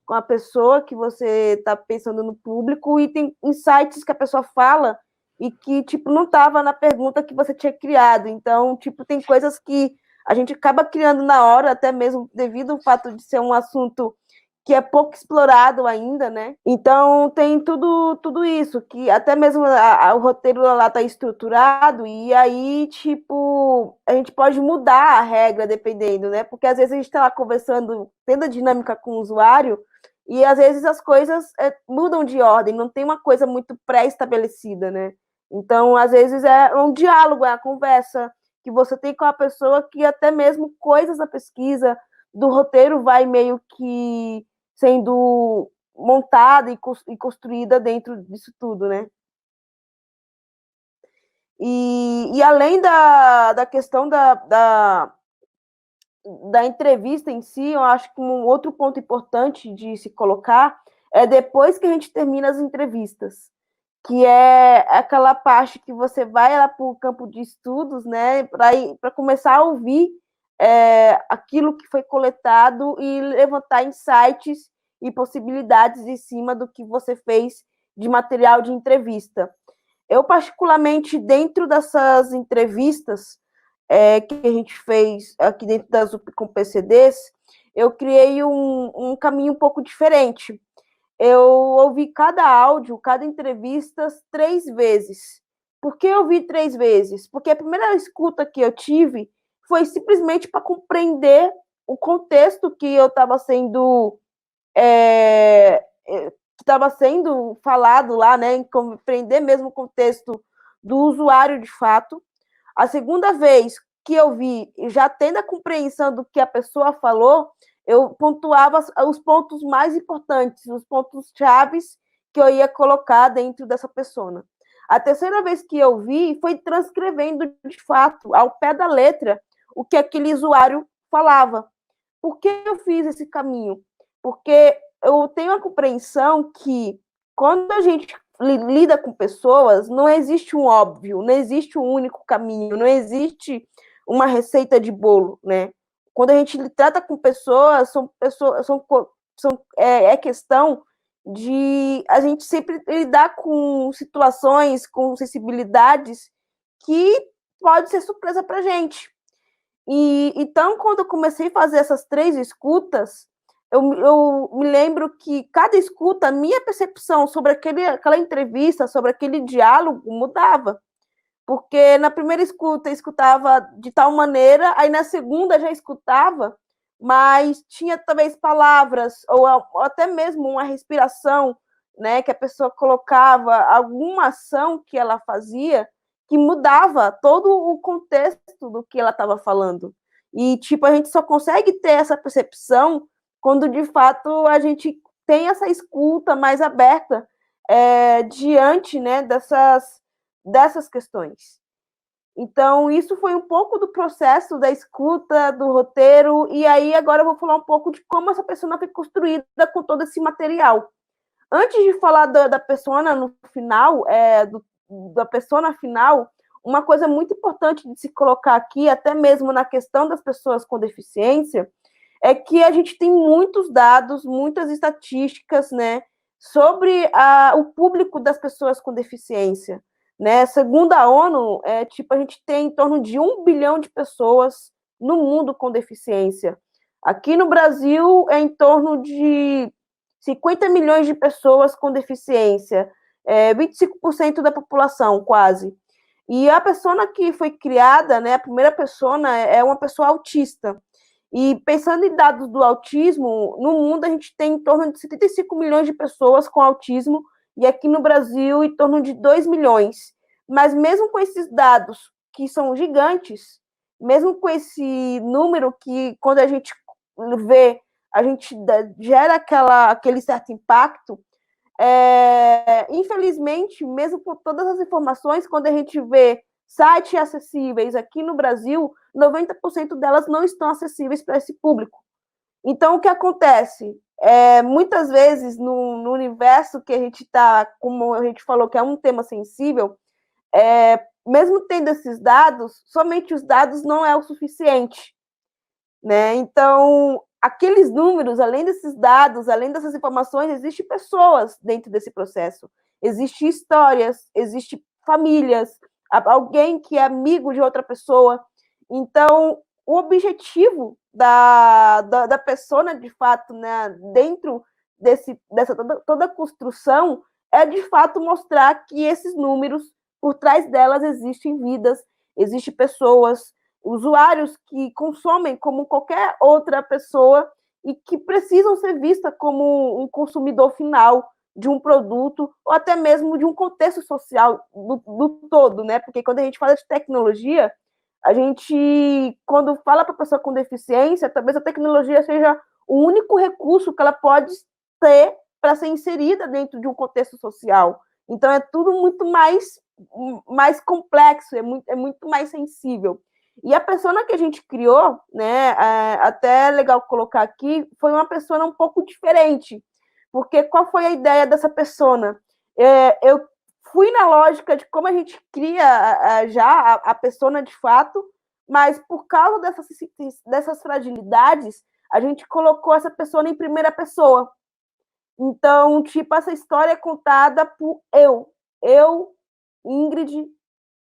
com a pessoa que você está pensando no público, e tem insights que a pessoa fala e que, tipo, não estava na pergunta que você tinha criado. Então, tipo, tem coisas que a gente acaba criando na hora, até mesmo devido ao fato de ser um assunto que é pouco explorado ainda, né? Então tem tudo isso, que até mesmo o roteiro lá tá estruturado, e aí, tipo, a gente pode mudar a regra dependendo, né? Porque às vezes a gente tá lá conversando, tendo a dinâmica com o usuário, e às vezes as coisas mudam de ordem, não tem uma coisa muito pré-estabelecida, né? Então, às vezes é um diálogo, é a conversa que você tem com a pessoa, que até mesmo coisas da pesquisa, do roteiro, vai meio que sendo montada e construída dentro disso tudo, né? E além da questão da entrevista em si, eu acho que um outro ponto importante de se colocar é depois que a gente termina as entrevistas, que é aquela parte que você vai lá para o campo de estudos, né, para começar a ouvir aquilo que foi coletado e levantar insights e possibilidades em cima do que você fez de material de entrevista. Eu, particularmente, dentro dessas entrevistas que a gente fez aqui dentro da ZUP com PCDs, eu criei um caminho um pouco diferente. Eu ouvi cada áudio, cada entrevista 3 vezes. Por que eu ouvi 3 vezes? Porque a primeira escuta que eu tive foi simplesmente para compreender o contexto que eu estava sendo falado lá, né, compreender mesmo o contexto do usuário de fato. A segunda vez que eu vi, já tendo a compreensão do que a pessoa falou, eu pontuava os pontos mais importantes, os pontos chaves que eu ia colocar dentro dessa persona. A terceira vez que eu vi, foi transcrevendo de fato, ao pé da letra, o que aquele usuário falava. Por que eu fiz esse caminho? Porque eu tenho a compreensão que quando a gente lida com pessoas, não existe um óbvio, não existe um único caminho, não existe uma receita de bolo, né? Quando a gente trata com pessoas, é questão de a gente sempre lidar com situações, com sensibilidades que pode ser surpresa para a gente. E então, quando eu comecei a fazer essas 3 escutas, eu me lembro que cada escuta, a minha percepção sobre aquela entrevista, sobre aquele diálogo mudava. Porque na primeira escuta eu escutava de tal maneira, aí na segunda já escutava, mas tinha talvez palavras, ou até mesmo uma respiração, né, que a pessoa colocava, alguma ação que ela fazia, que mudava todo o contexto do que ela estava falando. E, tipo, a gente só consegue ter essa percepção quando, de fato, a gente tem essa escuta mais aberta diante, né, dessas questões. Então, isso foi um pouco do processo da escuta, do roteiro, e aí agora eu vou falar um pouco de como essa persona foi construída com todo esse material. Antes de falar da persona no final, da persona final, uma coisa muito importante de se colocar aqui, até mesmo na questão das pessoas com deficiência, é que a gente tem muitos dados, muitas estatísticas, né, sobre o público das pessoas com deficiência. Né? Segundo a ONU, a gente tem em torno de 1 bilhão de pessoas no mundo com deficiência. Aqui no Brasil, é em torno de 50 milhões de pessoas com deficiência, 25% da população, quase. E a persona que foi criada, né, a primeira persona, é uma pessoa autista. E pensando em dados do autismo, no mundo a gente tem em torno de 75 milhões de pessoas com autismo, e aqui no Brasil em torno de 2 milhões. Mas mesmo com esses dados, que são gigantes, mesmo com esse número que, quando a gente vê, a gente gera aquele certo impacto, infelizmente, mesmo com todas as informações, quando a gente vê sites acessíveis aqui no Brasil, 90% delas não estão acessíveis para esse público. Então, o que acontece? Muitas vezes, no universo que a gente está, como a gente falou, que é um tema sensível, mesmo tendo esses dados, somente os dados não é o suficiente. Né? Então, aqueles números, além desses dados, além dessas informações, existem pessoas dentro desse processo. Existem histórias, existem famílias, alguém que é amigo de outra pessoa. Então, o objetivo da persona, de fato, né, dentro dessa toda a construção, é, de fato, mostrar que esses números, por trás delas, existem vidas, existem pessoas, usuários que consomem como qualquer outra pessoa e que precisam ser vistas como um consumidor final de um produto ou até mesmo de um contexto social do todo, né? Porque quando a gente fala de tecnologia, a gente, quando fala para a pessoa com deficiência, talvez a tecnologia seja o único recurso que ela pode ter para ser inserida dentro de um contexto social. Então, é tudo muito mais complexo, é muito mais sensível. E a persona que a gente criou, né, até é legal colocar aqui, foi uma persona um pouco diferente. Porque qual foi a ideia dessa persona? Eu fui na lógica de como a gente cria já a persona de fato, mas por causa dessas fragilidades, a gente colocou essa persona em primeira pessoa. Então, tipo, essa história é contada por eu, Ingrid,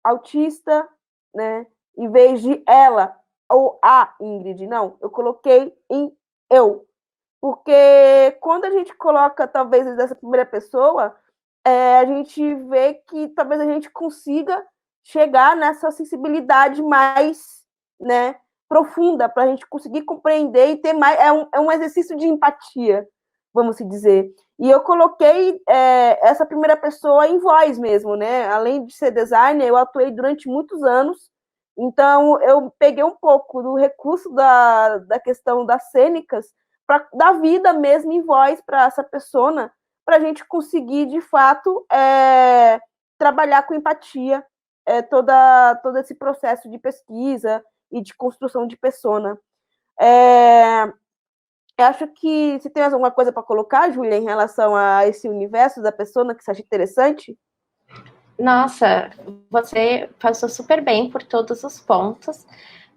autista, né? Em vez de ela ou a Ingrid, não, eu coloquei em eu. Porque quando a gente coloca, talvez, dessa primeira pessoa, a gente vê que talvez a gente consiga chegar nessa sensibilidade mais, né, profunda, para a gente conseguir compreender e ter mais. É um exercício de empatia, vamos dizer. E eu coloquei essa primeira pessoa em voz mesmo, né? Além de ser designer, eu atuei durante muitos anos. Então, eu peguei um pouco do recurso da questão das cênicas para dar vida mesmo em voz para essa persona, para a gente conseguir, de fato, trabalhar com empatia todo esse processo de pesquisa e de construção de persona. Eu acho que você tem mais alguma coisa para colocar, Júlia, em relação a esse universo da persona que você acha interessante? Nossa, você passou super bem por todos os pontos.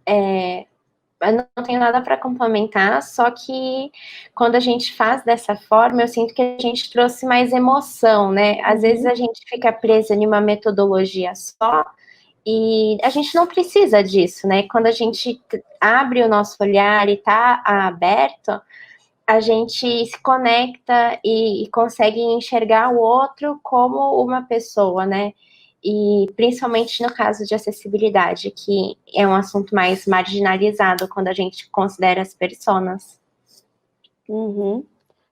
Eu não tenho nada para complementar, só que quando a gente faz dessa forma, eu sinto que a gente trouxe mais emoção, né? Às vezes a gente fica presa em uma metodologia só E a gente não precisa disso, né? Quando a gente abre o nosso olhar e está aberto, a gente se conecta e consegue enxergar o outro como uma pessoa, né? E principalmente no caso de acessibilidade, que é um assunto mais marginalizado quando a gente considera as personas. Uhum.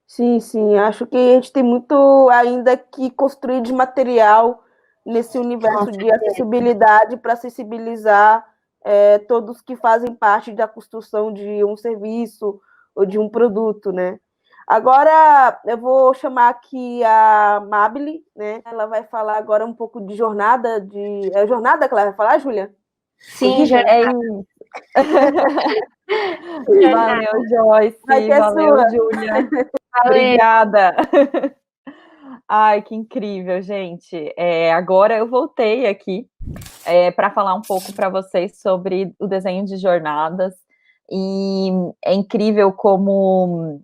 Sim, sim. Acho que a gente tem muito ainda que construir de material nesse universo de acessibilidade para sensibilizar todos que fazem parte da construção de um serviço ou de um produto, né? Agora eu vou chamar aqui a Mabile, né? Ela vai falar agora um pouco de jornada, É jornada que ela vai falar, Júlia? Sim, É isso. Valeu, Joyce. Vai que é Valeu, sua. Júlia. Obrigada. Ai, que incrível, gente. Agora eu voltei aqui para falar um pouco para vocês sobre o desenho de jornadas. E é incrível como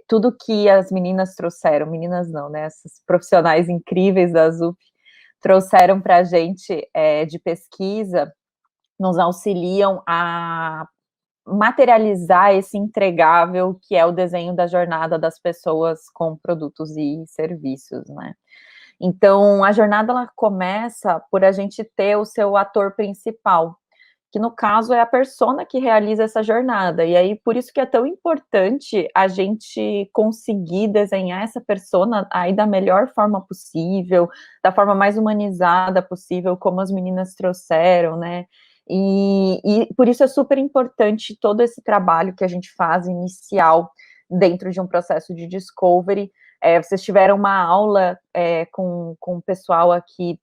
tudo que as meninas trouxeram, meninas não, né? Essas profissionais incríveis da ZUP trouxeram para a gente de pesquisa, nos auxiliam a materializar esse entregável que é o desenho da jornada das pessoas com produtos e serviços, né? Então, a jornada ela começa por a gente ter o seu ator principal, que no caso é a persona que realiza essa jornada. E aí, por isso que é tão importante a gente conseguir desenhar essa persona aí da melhor forma possível, da forma mais humanizada possível, como as meninas trouxeram, né? E por isso é super importante todo esse trabalho que a gente faz inicial dentro de um processo de discovery. Vocês tiveram uma aula com o pessoal aqui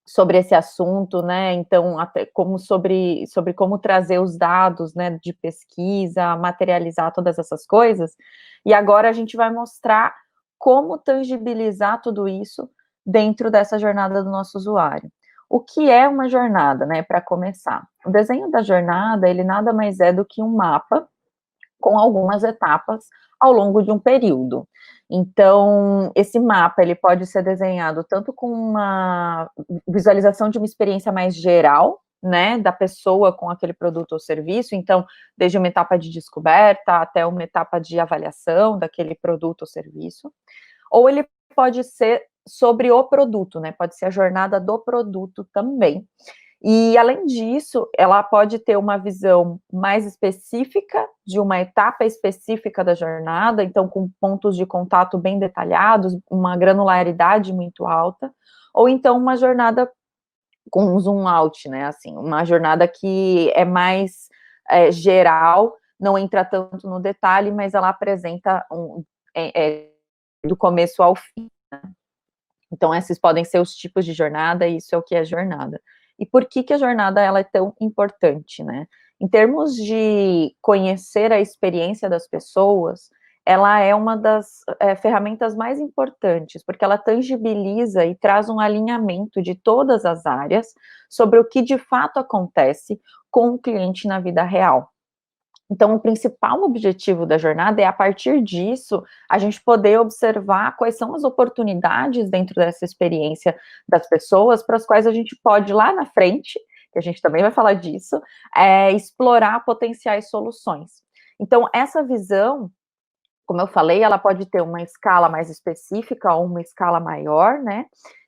sobre esse assunto, né? Então, até como sobre como trazer os dados, né, de pesquisa, materializar todas essas coisas. E agora a gente vai mostrar como tangibilizar tudo isso dentro dessa jornada do nosso usuário. O que é uma jornada, né, para começar? O desenho da jornada, ele nada mais é do que um mapa com algumas etapas ao longo de um período. Então, esse mapa, ele pode ser desenhado tanto com uma visualização de uma experiência mais geral, né, da pessoa com aquele produto ou serviço, então, desde uma etapa de descoberta até uma etapa de avaliação daquele produto ou serviço, ou ele pode ser sobre o produto, né, pode ser a jornada do produto também. E, além disso, ela pode ter uma visão mais específica de uma etapa específica da jornada, então com pontos de contato bem detalhados, uma granularidade muito alta, ou então uma jornada com um zoom out, né, assim, uma jornada que é mais geral, não entra tanto no detalhe, mas ela apresenta do começo ao fim. Então, esses podem ser os tipos de jornada, e isso é o que é jornada. E por que a jornada ela é tão importante, né? Em termos de conhecer a experiência das pessoas, ela é uma das ferramentas mais importantes, porque ela tangibiliza e traz um alinhamento de todas as áreas sobre o que de fato acontece com o cliente na vida real. Então, o principal objetivo da jornada é, a partir disso, a gente poder observar quais são as oportunidades dentro dessa experiência das pessoas, para as quais a gente pode, lá na frente, que a gente também vai falar disso, explorar potenciais soluções. Então, essa visão, como eu falei, ela pode ter uma escala mais específica ou uma escala maior, né?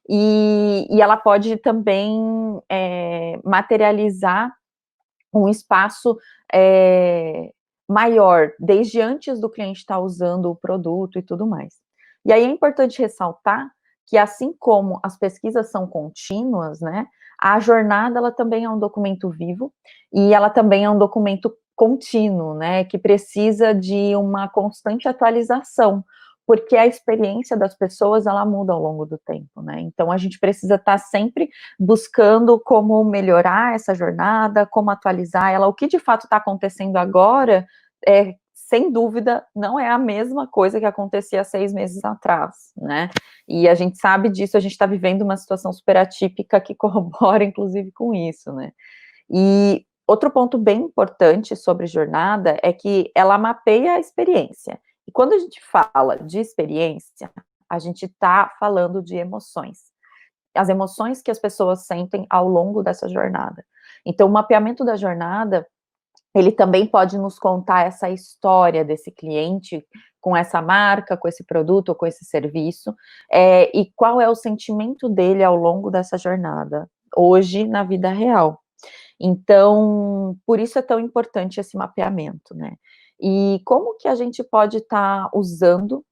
E ela pode também materializar um espaço maior, desde antes do cliente estar usando o produto e tudo mais. E aí é importante ressaltar que, assim como as pesquisas são contínuas, né, a jornada ela também é um documento vivo e ela também é um documento contínuo, né, que precisa de uma constante atualização, porque a experiência das pessoas, ela muda ao longo do tempo, né, então a gente precisa estar sempre buscando como melhorar essa jornada, como atualizar ela, o que de fato está acontecendo agora, sem dúvida, não é a mesma coisa que acontecia 6 meses atrás, né, e a gente sabe disso, a gente está vivendo uma situação super atípica que corrobora, inclusive, com isso, né, e outro ponto bem importante sobre jornada é que ela mapeia a experiência. E quando a gente fala de experiência, a gente está falando de emoções. as emoções que as pessoas sentem ao longo dessa jornada. Então, o mapeamento da jornada, ele também pode nos contar essa história desse cliente com essa marca, com esse produto ou com esse serviço, e qual é o sentimento dele ao longo dessa jornada, hoje, na vida real. Então, por isso é tão importante esse mapeamento, né? E como que a gente pode estar usando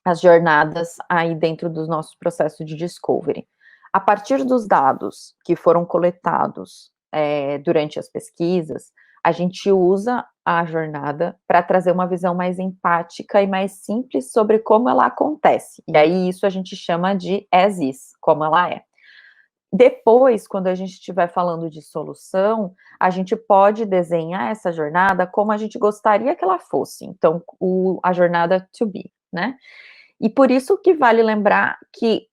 as jornadas aí dentro do nosso processo de discovery? A partir dos dados que foram coletados durante as pesquisas, a gente usa a jornada para trazer uma visão mais empática e mais simples sobre como ela acontece. E aí isso a gente chama de as is, como ela é. Depois, quando a gente estiver falando de solução, a gente pode desenhar essa jornada como a gente gostaria que ela fosse. Então, a jornada to be, né? E por isso que vale lembrar que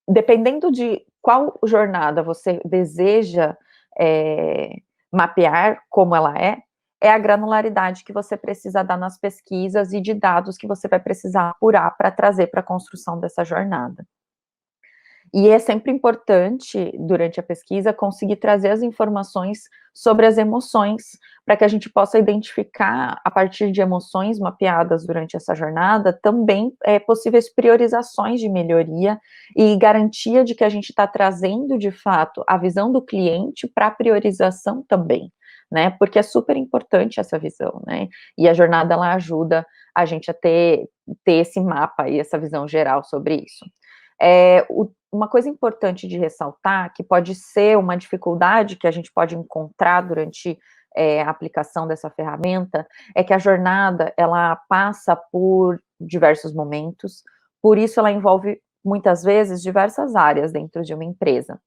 dependendo de qual jornada você deseja mapear como ela é a granularidade que você precisa dar nas pesquisas e de dados que você vai precisar apurar para trazer para a construção dessa jornada. E é sempre importante, durante a pesquisa, conseguir trazer as informações sobre as emoções, para que a gente possa identificar, a partir de emoções mapeadas durante essa jornada, também possíveis priorizações de melhoria e garantia de que a gente está trazendo, de fato, a visão do cliente para a priorização também, né? Porque é super importante essa visão, né? E a jornada, ela ajuda a gente a ter esse mapa e essa visão geral sobre isso. Uma coisa importante de ressaltar, que pode ser uma dificuldade que a gente pode encontrar durante a aplicação dessa ferramenta, é que a jornada, ela passa por diversos momentos, por isso ela envolve, muitas vezes, diversas áreas dentro de uma empresa.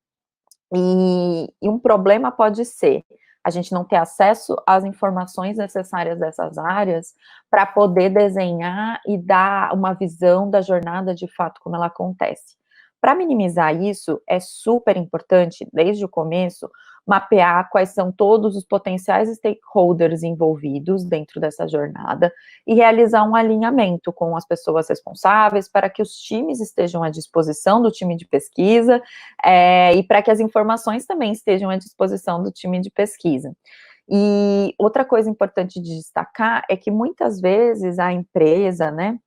E um problema pode ser a gente não ter acesso às informações necessárias dessas áreas para poder desenhar e dar uma visão da jornada, de fato, como ela acontece. Para minimizar isso, é super importante, desde o começo, mapear quais são todos os potenciais stakeholders envolvidos dentro dessa jornada e realizar um alinhamento com as pessoas responsáveis para que os times estejam à disposição do time de pesquisa e para que as informações também estejam à disposição do time de pesquisa. E outra coisa importante de destacar é que muitas vezes a empresa, né,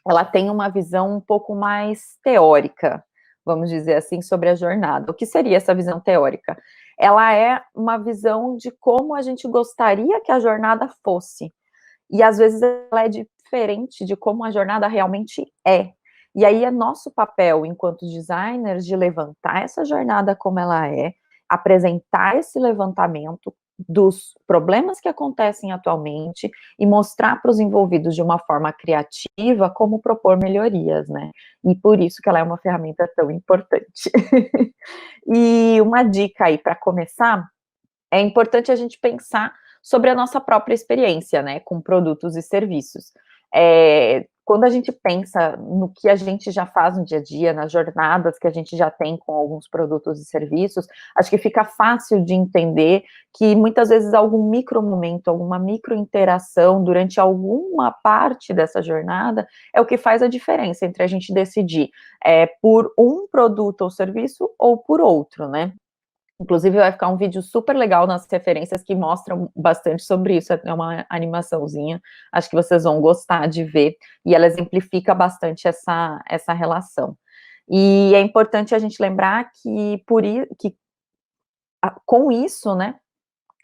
ela tem uma visão um pouco mais teórica, vamos dizer assim, sobre a jornada. O que seria essa visão teórica? Ela é uma visão de como a gente gostaria que a jornada fosse. E às vezes ela é diferente de como a jornada realmente é. E aí é nosso papel, enquanto designers, de levantar essa jornada como ela é, apresentar esse levantamento dos problemas que acontecem atualmente e mostrar para os envolvidos de uma forma criativa como propor melhorias, né? E por isso que ela é uma ferramenta tão importante. E uma dica aí para começar, é importante a gente pensar sobre a nossa própria experiência, né, com produtos e serviços. Quando a gente pensa no que a gente já faz no dia a dia, nas jornadas que a gente já tem com alguns produtos e serviços, acho que fica fácil de entender que muitas vezes algum micromomento, alguma microinteração durante alguma parte dessa jornada é o que faz a diferença entre a gente decidir por um produto ou serviço ou por outro, né? Inclusive, vai ficar um vídeo super legal nas referências que mostram bastante sobre isso. É uma animaçãozinha, acho que vocês vão gostar de ver, e ela exemplifica bastante essa relação. E é importante a gente lembrar que com isso, né,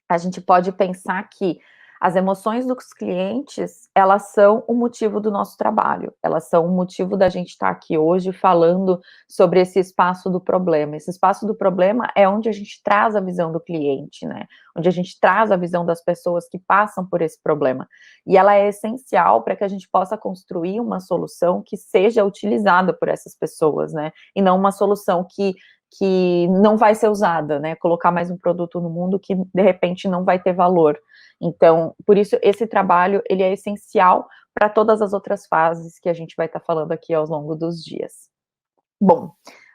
a gente pode pensar que as emoções dos clientes, elas são o motivo do nosso trabalho, elas são o motivo da gente estar aqui hoje falando sobre esse espaço do problema. Esse espaço do problema é onde a gente traz a visão do cliente, né? Onde a gente traz a visão das pessoas que passam por esse problema. E ela é essencial para que a gente possa construir uma solução que seja utilizada por essas pessoas, né? E não uma solução que não vai ser usada, né? Colocar mais um produto no mundo que, de repente, não vai ter valor. Então, por isso, esse trabalho, ele é essencial para todas as outras fases que a gente vai estar falando aqui ao longo dos dias. Bom,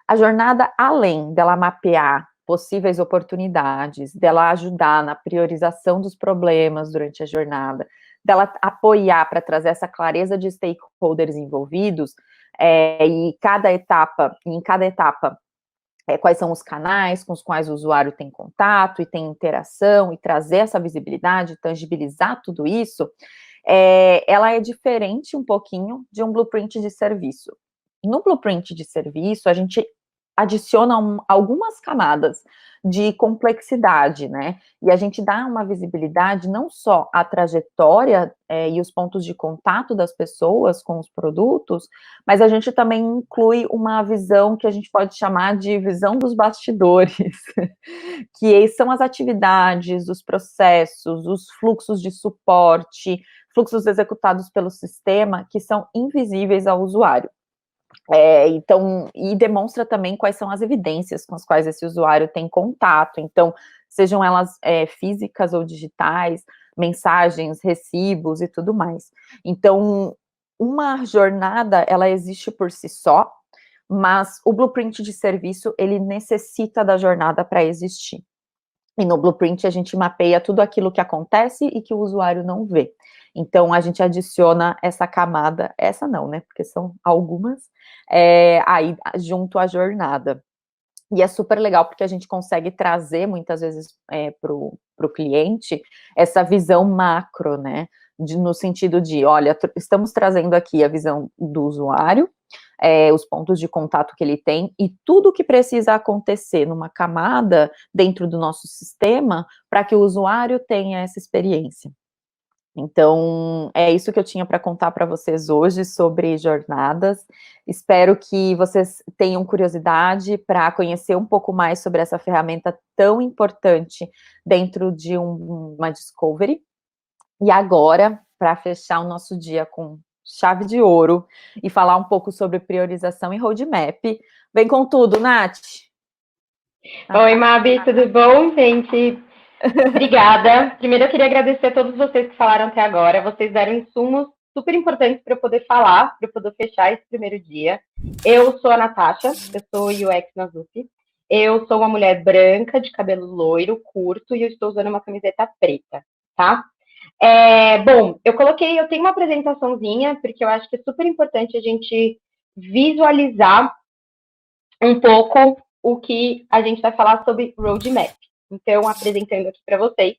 a jornada, além dela mapear possíveis oportunidades, dela ajudar na priorização dos problemas durante a jornada, dela apoiar para trazer essa clareza de stakeholders envolvidos, e em cada etapa, quais são os canais com os quais o usuário tem contato e tem interação, e trazer essa visibilidade, tangibilizar tudo isso, ela é diferente um pouquinho de um blueprint de serviço. No blueprint de serviço, a gente adiciona algumas camadas de complexidade, né? E a gente dá uma visibilidade não só à trajetória e os pontos de contato das pessoas com os produtos, mas a gente também inclui uma visão que a gente pode chamar de visão dos bastidores, que são as atividades, os processos, os fluxos de suporte, fluxos executados pelo sistema que são invisíveis ao usuário. Então, e demonstra também quais são as evidências com as quais esse usuário tem contato, então, sejam elas físicas ou digitais, mensagens, recibos e tudo mais. Então, uma jornada, ela existe por si só, mas o blueprint de serviço, ele necessita da jornada para existir. E no blueprint a gente mapeia tudo aquilo que acontece e que o usuário não vê. Então, a gente adiciona essa camada, essa não, né, porque são algumas, aí junto à jornada. E é super legal porque a gente consegue trazer, muitas vezes, para o cliente, essa visão macro, né, no sentido de, olha, estamos trazendo aqui a visão do usuário, os pontos de contato que ele tem, e tudo que precisa acontecer numa camada dentro do nosso sistema, para que o usuário tenha essa experiência. Então, é isso que eu tinha para contar para vocês hoje sobre jornadas. Espero que vocês tenham curiosidade para conhecer um pouco mais sobre essa ferramenta tão importante dentro de uma Discovery. E agora, para fechar o nosso dia com chave de ouro e falar um pouco sobre priorização e roadmap, vem com tudo, Nath! Oi, Mabi, tudo bom, gente? Obrigada. Primeiro, eu queria agradecer a todos vocês que falaram até agora. Vocês deram insumos super importantes para eu poder falar, para eu poder fechar esse primeiro dia. Eu sou a Natasha, eu sou UX na ZUP. Eu sou uma mulher branca, de cabelo loiro, curto, e eu estou usando uma camiseta preta, tá? Bom, eu tenho uma apresentaçãozinha, porque eu acho que é super importante a gente visualizar um pouco o que a gente vai falar sobre roadmap. Então, apresentando aqui para vocês,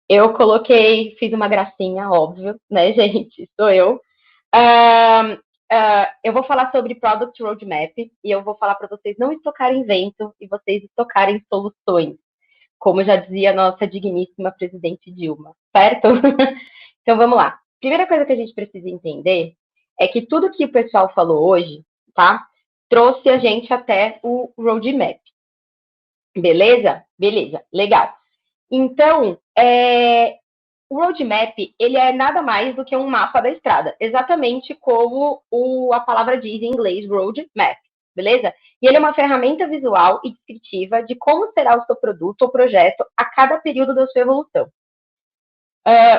eu fiz uma gracinha, óbvio, né, gente? Sou eu. Eu vou falar sobre Product Roadmap e eu vou falar para vocês não estocarem vento e vocês estocarem soluções, como já dizia a nossa digníssima presidente Dilma, certo? Então, vamos lá. Primeira coisa que a gente precisa entender é que tudo que o pessoal falou hoje, tá? Trouxe a gente até o roadmap. Beleza? Beleza, legal. Então, o roadmap, ele é nada mais do que um mapa da estrada, exatamente como a palavra diz em inglês, roadmap, beleza? E ele é uma ferramenta visual e descritiva de como será o seu produto ou projeto a cada período da sua evolução.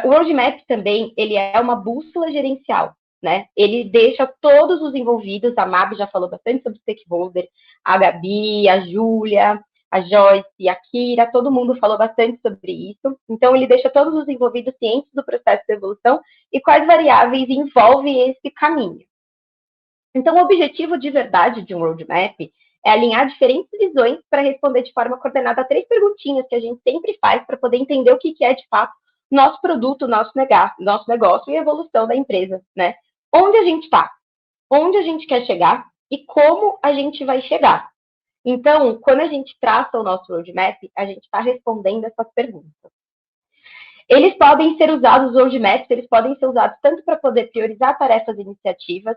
O roadmap também, ele é uma bússola gerencial, né? Ele deixa todos os envolvidos, a Mabi já falou bastante sobre stakeholder, a Gabi, a Júlia, a Joyce, a Kira, todo mundo falou bastante sobre isso. Então, ele deixa todos os envolvidos cientes do processo de evolução e quais variáveis envolvem esse caminho. Então, o objetivo de verdade de um roadmap é alinhar diferentes visões para responder de forma coordenada a 3 perguntinhas que a gente sempre faz para poder entender o que é, de fato, nosso produto, nosso negócio e a evolução da empresa, né? Onde a gente está, onde a gente quer chegar e como a gente vai chegar. Então, quando a gente traça o nosso roadmap, a gente está respondendo essas perguntas. Eles podem ser usados, os roadmaps, eles podem ser usados tanto para poder priorizar tarefas e iniciativas.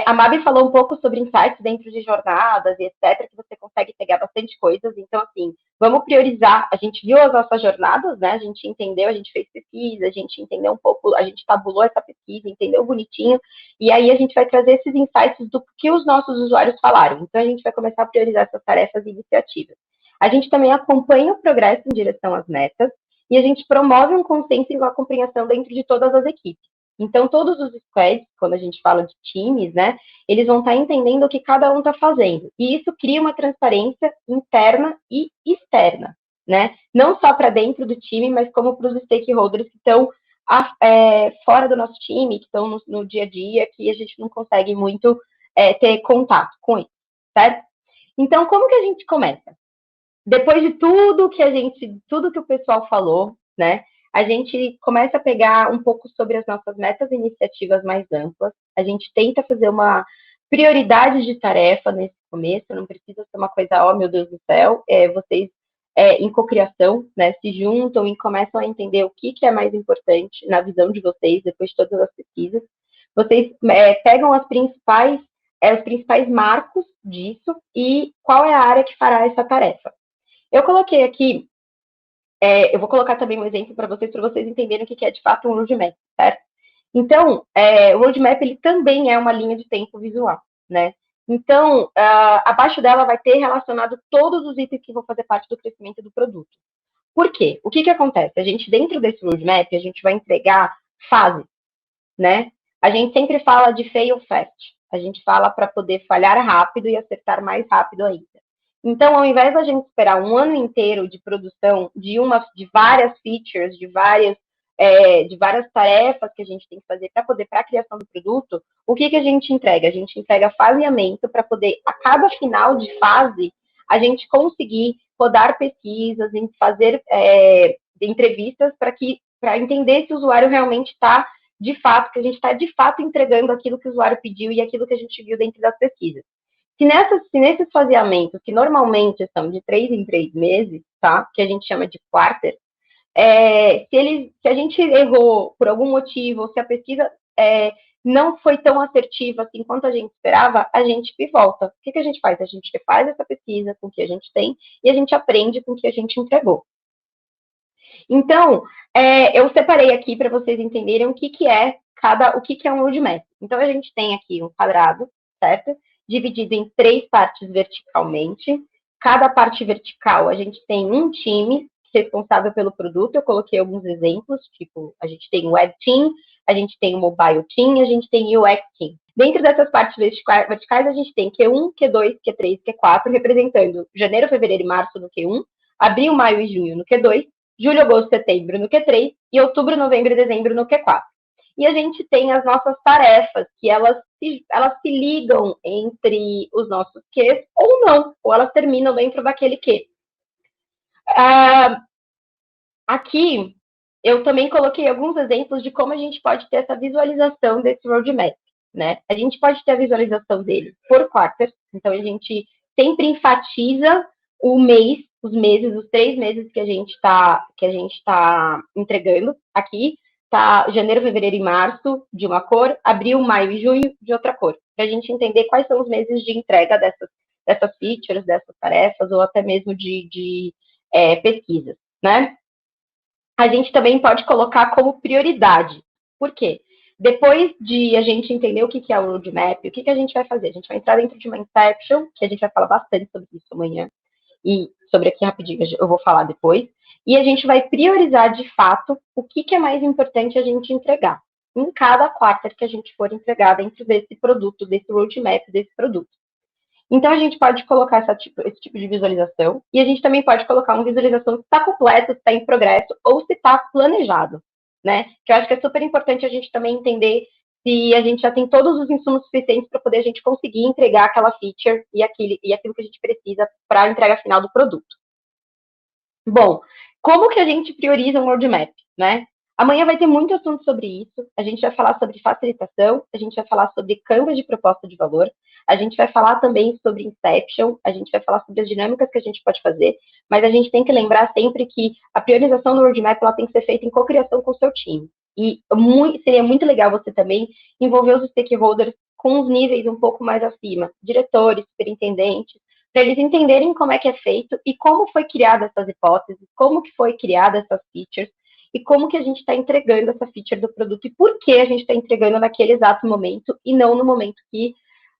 A Mabi falou um pouco sobre insights dentro de jornadas e etc., que você consegue pegar bastante coisas. Então, assim, vamos priorizar. A gente viu as nossas jornadas, né? A gente entendeu, a gente fez pesquisa, a gente entendeu um pouco, a gente tabulou essa pesquisa, entendeu bonitinho. E aí a gente vai trazer esses insights do que os nossos usuários falaram. Então, a gente vai começar a priorizar essas tarefas e iniciativas. A gente também acompanha o progresso em direção às metas e a gente promove um consenso e uma compreensão dentro de todas as equipes. Então, todos os squads, quando a gente fala de times, né, eles vão estar entendendo o que cada um está fazendo. E isso cria uma transparência interna e externa, né? Não só para dentro do time, mas como para os stakeholders que estão fora do nosso time, que estão no dia a dia, que a gente não consegue muito ter contato com isso, certo? Então, como que a gente começa? Depois de tudo que o pessoal falou, né? A gente começa a pegar um pouco sobre as nossas metas e iniciativas mais amplas. A gente tenta fazer uma prioridade de tarefa nesse começo, não precisa ser uma coisa, oh meu Deus do céu, vocês em cocriação, né, se juntam e começam a entender o que é mais importante na visão de vocês, depois de todas as pesquisas. Vocês pegam os principais marcos disso e qual é a área que fará essa tarefa. Eu coloquei aqui, eu vou colocar também um exemplo para vocês entenderem o que é de fato um roadmap, certo? Então, o roadmap ele também é uma linha de tempo visual, né? Então, abaixo dela vai ter relacionado todos os itens que vão fazer parte do crescimento do produto. Por quê? O que acontece? A gente, dentro desse roadmap, a gente vai entregar fases, né? A gente sempre fala de fail fast. A gente fala para poder falhar rápido e acertar mais rápido ainda. Então, ao invés da gente esperar um ano inteiro de produção de várias features, de várias tarefas que a gente tem que fazer para a criação do produto, o que a gente entrega? A gente entrega faseamento para poder, a cada final de fase, a gente conseguir rodar pesquisas, fazer entrevistas para entender se o usuário realmente está, de fato, que a gente está, de fato, entregando aquilo que o usuário pediu e aquilo que a gente viu dentro das pesquisas. Se nesses faseamentos, que normalmente são de 3 em 3 meses, tá? Que a gente chama de quarter, se a gente errou por algum motivo, ou se a pesquisa não foi tão assertiva assim quanto a gente esperava, a gente pivota. O que a gente faz? A gente refaz essa pesquisa com o que a gente tem e a gente aprende com o que a gente entregou. Então, eu separei aqui para vocês entenderem o que é um roadmap. Então, a gente tem aqui um quadrado, certo? Dividido em 3 partes verticalmente. Cada parte vertical, a gente tem um time responsável pelo produto. Eu coloquei alguns exemplos, tipo, a gente tem o Web Team, a gente tem o Mobile Team, a gente tem o UX Team. Dentro dessas partes verticais, a gente tem Q1, Q2, Q3, Q4, representando janeiro, fevereiro e março no Q1, abril, maio e junho no Q2, julho, agosto, setembro no Q3 e outubro, novembro e dezembro no Q4. E a gente tem as nossas tarefas, que elas se ligam entre os nossos Qs ou não, ou elas terminam dentro daquele Q. Aqui, eu também coloquei alguns exemplos de como a gente pode ter essa visualização desse roadmap, né? A gente pode ter a visualização dele por quarter, então a gente sempre enfatiza os meses, os 3 meses que a gente está entregando aqui, tá janeiro, fevereiro e março de uma cor, abril, maio e junho de outra cor, para a gente entender quais são os meses de entrega dessas features, dessas tarefas, ou até mesmo de pesquisas, né? A gente também pode colocar como prioridade. Por quê? Depois de a gente entender o que é o roadmap, o que a gente vai fazer? A gente vai entrar dentro de uma Inception, que a gente vai falar bastante sobre isso amanhã, e sobre aqui rapidinho eu vou falar depois, e a gente vai priorizar de fato o que é mais importante a gente entregar em cada quarter que a gente for entregar dentro desse produto, desse roadmap, desse produto. Então, a gente pode colocar esse tipo de visualização, e a gente também pode colocar uma visualização se está completo, se está em progresso, ou se está planejado, né? Que eu acho que é super importante a gente também entender se a gente já tem todos os insumos suficientes para poder a gente conseguir entregar aquela feature e aquilo que a gente precisa para a entrega final do produto. Bom, como que a gente prioriza um roadmap, né? Amanhã vai ter muito assunto sobre isso. A gente vai falar sobre facilitação, a gente vai falar sobre canvas de proposta de valor, a gente vai falar também sobre Inception, a gente vai falar sobre as dinâmicas que a gente pode fazer, mas a gente tem que lembrar sempre que a priorização do roadmap ela tem que ser feita em cocriação com o seu time. E seria muito legal você também envolver os stakeholders com os níveis um pouco mais acima, diretores, superintendentes, para eles entenderem como é que é feito e como foi criada essas hipóteses, como que foi criada essas features, e como que a gente está entregando essa feature do produto e por que a gente está entregando naquele exato momento e não no momento que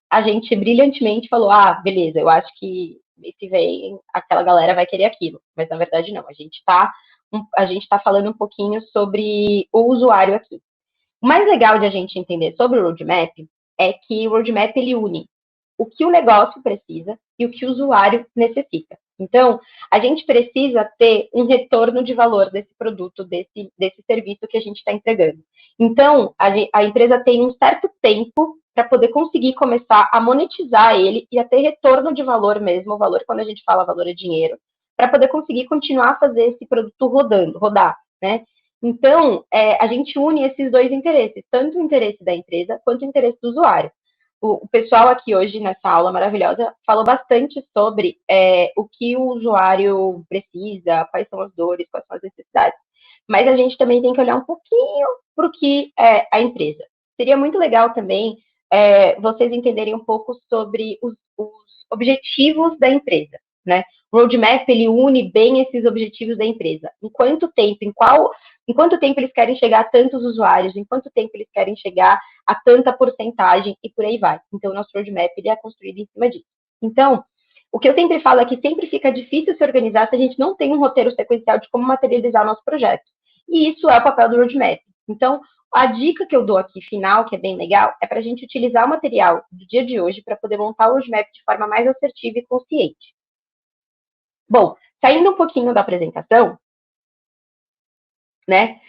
a gente brilhantemente falou, beleza, eu acho que esse vem, aquela galera vai querer aquilo. Mas, na verdade, não. A gente tá falando um pouquinho sobre o usuário aqui. O mais legal de a gente entender sobre o roadmap é que o roadmap, ele une o que o negócio precisa e o que o usuário necessita. Então, a gente precisa ter um retorno de valor desse produto, desse serviço que a gente está entregando. Então, a empresa tem um certo tempo para poder conseguir começar a monetizar ele e a ter retorno de valor mesmo, o valor, quando a gente fala valor é dinheiro, para poder conseguir continuar a fazer esse produto rodar, né? Então, a gente une esses dois interesses, tanto o interesse da empresa quanto o interesse do usuário. O pessoal aqui hoje, nessa aula maravilhosa, falou bastante sobre o que o usuário precisa, quais são as dores, quais são as necessidades. Mas a gente também tem que olhar um pouquinho para o que é a empresa. Seria muito legal também vocês entenderem um pouco sobre os objetivos da empresa, né? O roadmap, ele une bem esses objetivos da empresa. Em quanto tempo eles querem chegar a tantos usuários, em quanto tempo eles querem chegar a tanta porcentagem e por aí vai. Então, o nosso roadmap, ele é construído em cima disso. Então, o que eu sempre falo é que sempre fica difícil se organizar se a gente não tem um roteiro sequencial de como materializar o nosso projeto. E isso é o papel do roadmap. Então, a dica que eu dou aqui, final, que é bem legal, é para a gente utilizar o material do dia de hoje para poder montar o roadmap de forma mais assertiva e consciente. Bom, saindo um pouquinho da apresentação, né,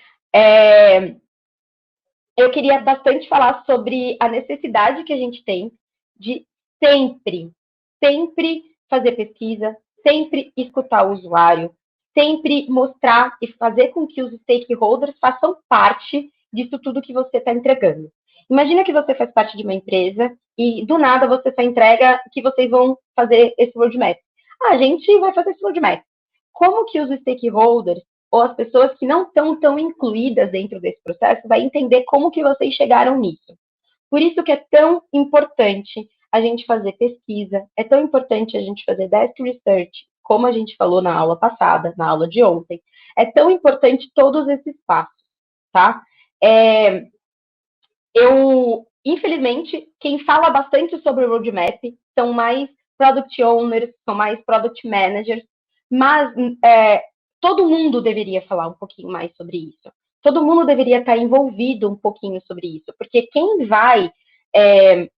eu queria bastante falar sobre a necessidade que a gente tem de sempre fazer pesquisa, sempre escutar o usuário, sempre mostrar e fazer com que os stakeholders façam parte disso tudo que você está entregando. Imagina que você faz parte de uma empresa e, do nada, você só entrega que vocês vão fazer esse roadmap. A gente vai fazer esse roadmap. Como que os stakeholders ou as pessoas que não estão tão incluídas dentro desse processo vai entender como que vocês chegaram nisso? Por isso que é tão importante a gente fazer pesquisa, é tão importante a gente fazer desk research, como a gente falou na aula passada, na aula de ontem. É tão importante todos esses passos, tá? Infelizmente, quem fala bastante sobre o roadmap são mais product owners, são mais product managers, mas todo mundo deveria falar um pouquinho mais sobre isso. Todo mundo deveria estar envolvido um pouquinho sobre isso, porque quem vai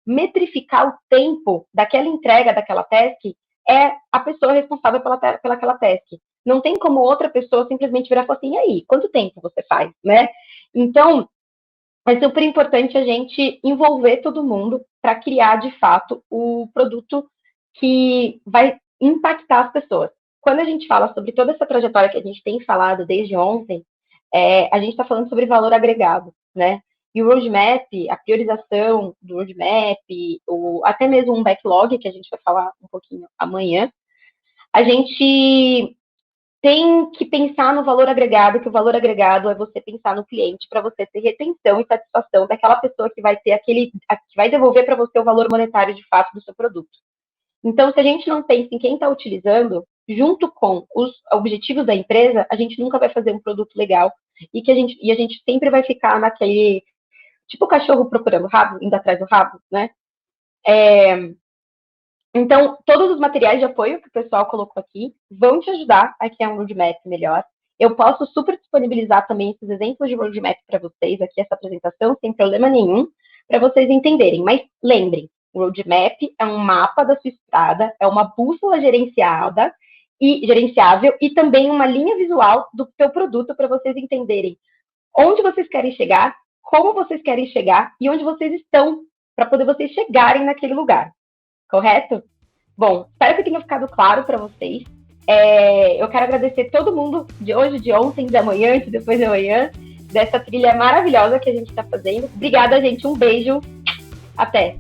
metrificar o tempo daquela entrega daquela task é a pessoa responsável pelaquela task. Não tem como outra pessoa simplesmente virar e falar assim, e aí, quanto tempo você faz, né? Então, é super importante a gente envolver todo mundo para criar, de fato, o produto que vai impactar as pessoas. Quando a gente fala sobre toda essa trajetória que a gente tem falado desde ontem, a gente está falando sobre valor agregado, né? E o roadmap, a priorização do roadmap, até mesmo um backlog, que a gente vai falar um pouquinho amanhã, a gente tem que pensar no valor agregado, que o valor agregado é você pensar no cliente para você ter retenção e satisfação daquela pessoa que vai ter que vai devolver para você o valor monetário de fato do seu produto. Então, se a gente não pensa em quem está utilizando, junto com os objetivos da empresa, a gente nunca vai fazer um produto legal e a gente sempre vai ficar naquele, tipo o cachorro procurando o rabo, indo atrás do rabo, né? Então, todos os materiais de apoio que o pessoal colocou aqui vão te ajudar a criar um roadmap melhor. Eu posso super disponibilizar também esses exemplos de roadmap para vocês aqui, essa apresentação, sem problema nenhum, para vocês entenderem. Mas lembrem, o roadmap é um mapa da sua estrada, é uma bússola gerenciável e também uma linha visual do seu produto para vocês entenderem onde vocês querem chegar, como vocês querem chegar e onde vocês estão, para poder vocês chegarem naquele lugar. Correto? Bom, espero que tenha ficado claro para vocês. Eu quero agradecer todo mundo de hoje, de ontem, de amanhã, de depois de amanhã, dessa trilha maravilhosa que a gente está fazendo. Obrigada, gente. Um beijo. Até.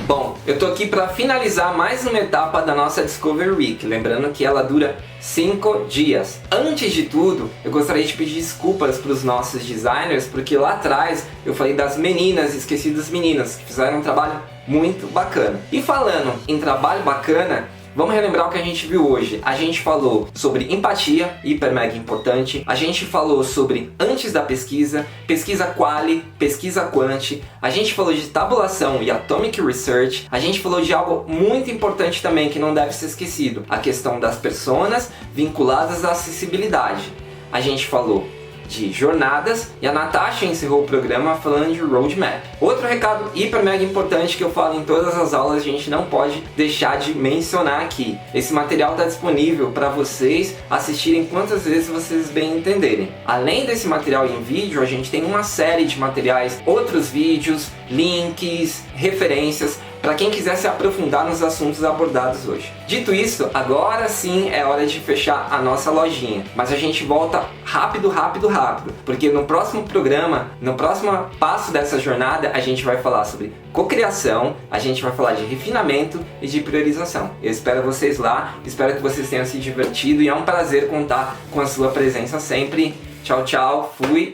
Bom, eu tô aqui para finalizar mais uma etapa da nossa Discover Week, lembrando que ela dura 5 dias. Antes de tudo, eu gostaria de pedir desculpas para os nossos designers, porque lá atrás eu falei das meninas, esqueci das meninas, que fizeram um trabalho muito bacana. E falando em trabalho bacana, vamos relembrar o que a gente viu hoje. A gente falou sobre empatia, hiper mega importante. A gente falou sobre antes da pesquisa, pesquisa quali, pesquisa quanti. A gente falou de tabulação e atomic research. A gente falou de algo muito importante também que não deve ser esquecido. A questão das personas vinculadas à acessibilidade. A gente falou de jornadas e a Natasha encerrou o programa falando de roadmap. Outro recado hiper mega importante que eu falo em todas as aulas, a gente não pode deixar de mencionar aqui. Esse material está disponível para vocês assistirem quantas vezes vocês bem entenderem. Além desse material em vídeo, a gente tem uma série de materiais, outros vídeos, links, referências, para quem quiser se aprofundar nos assuntos abordados hoje. Dito isso, agora sim é hora de fechar a nossa lojinha. Mas a gente volta rápido, porque no próximo programa, no próximo passo dessa jornada, a gente vai falar sobre cocriação, a gente vai falar de refinamento e de priorização. Eu espero vocês lá, espero que vocês tenham se divertido e é um prazer contar com a sua presença sempre. Tchau, tchau, fui!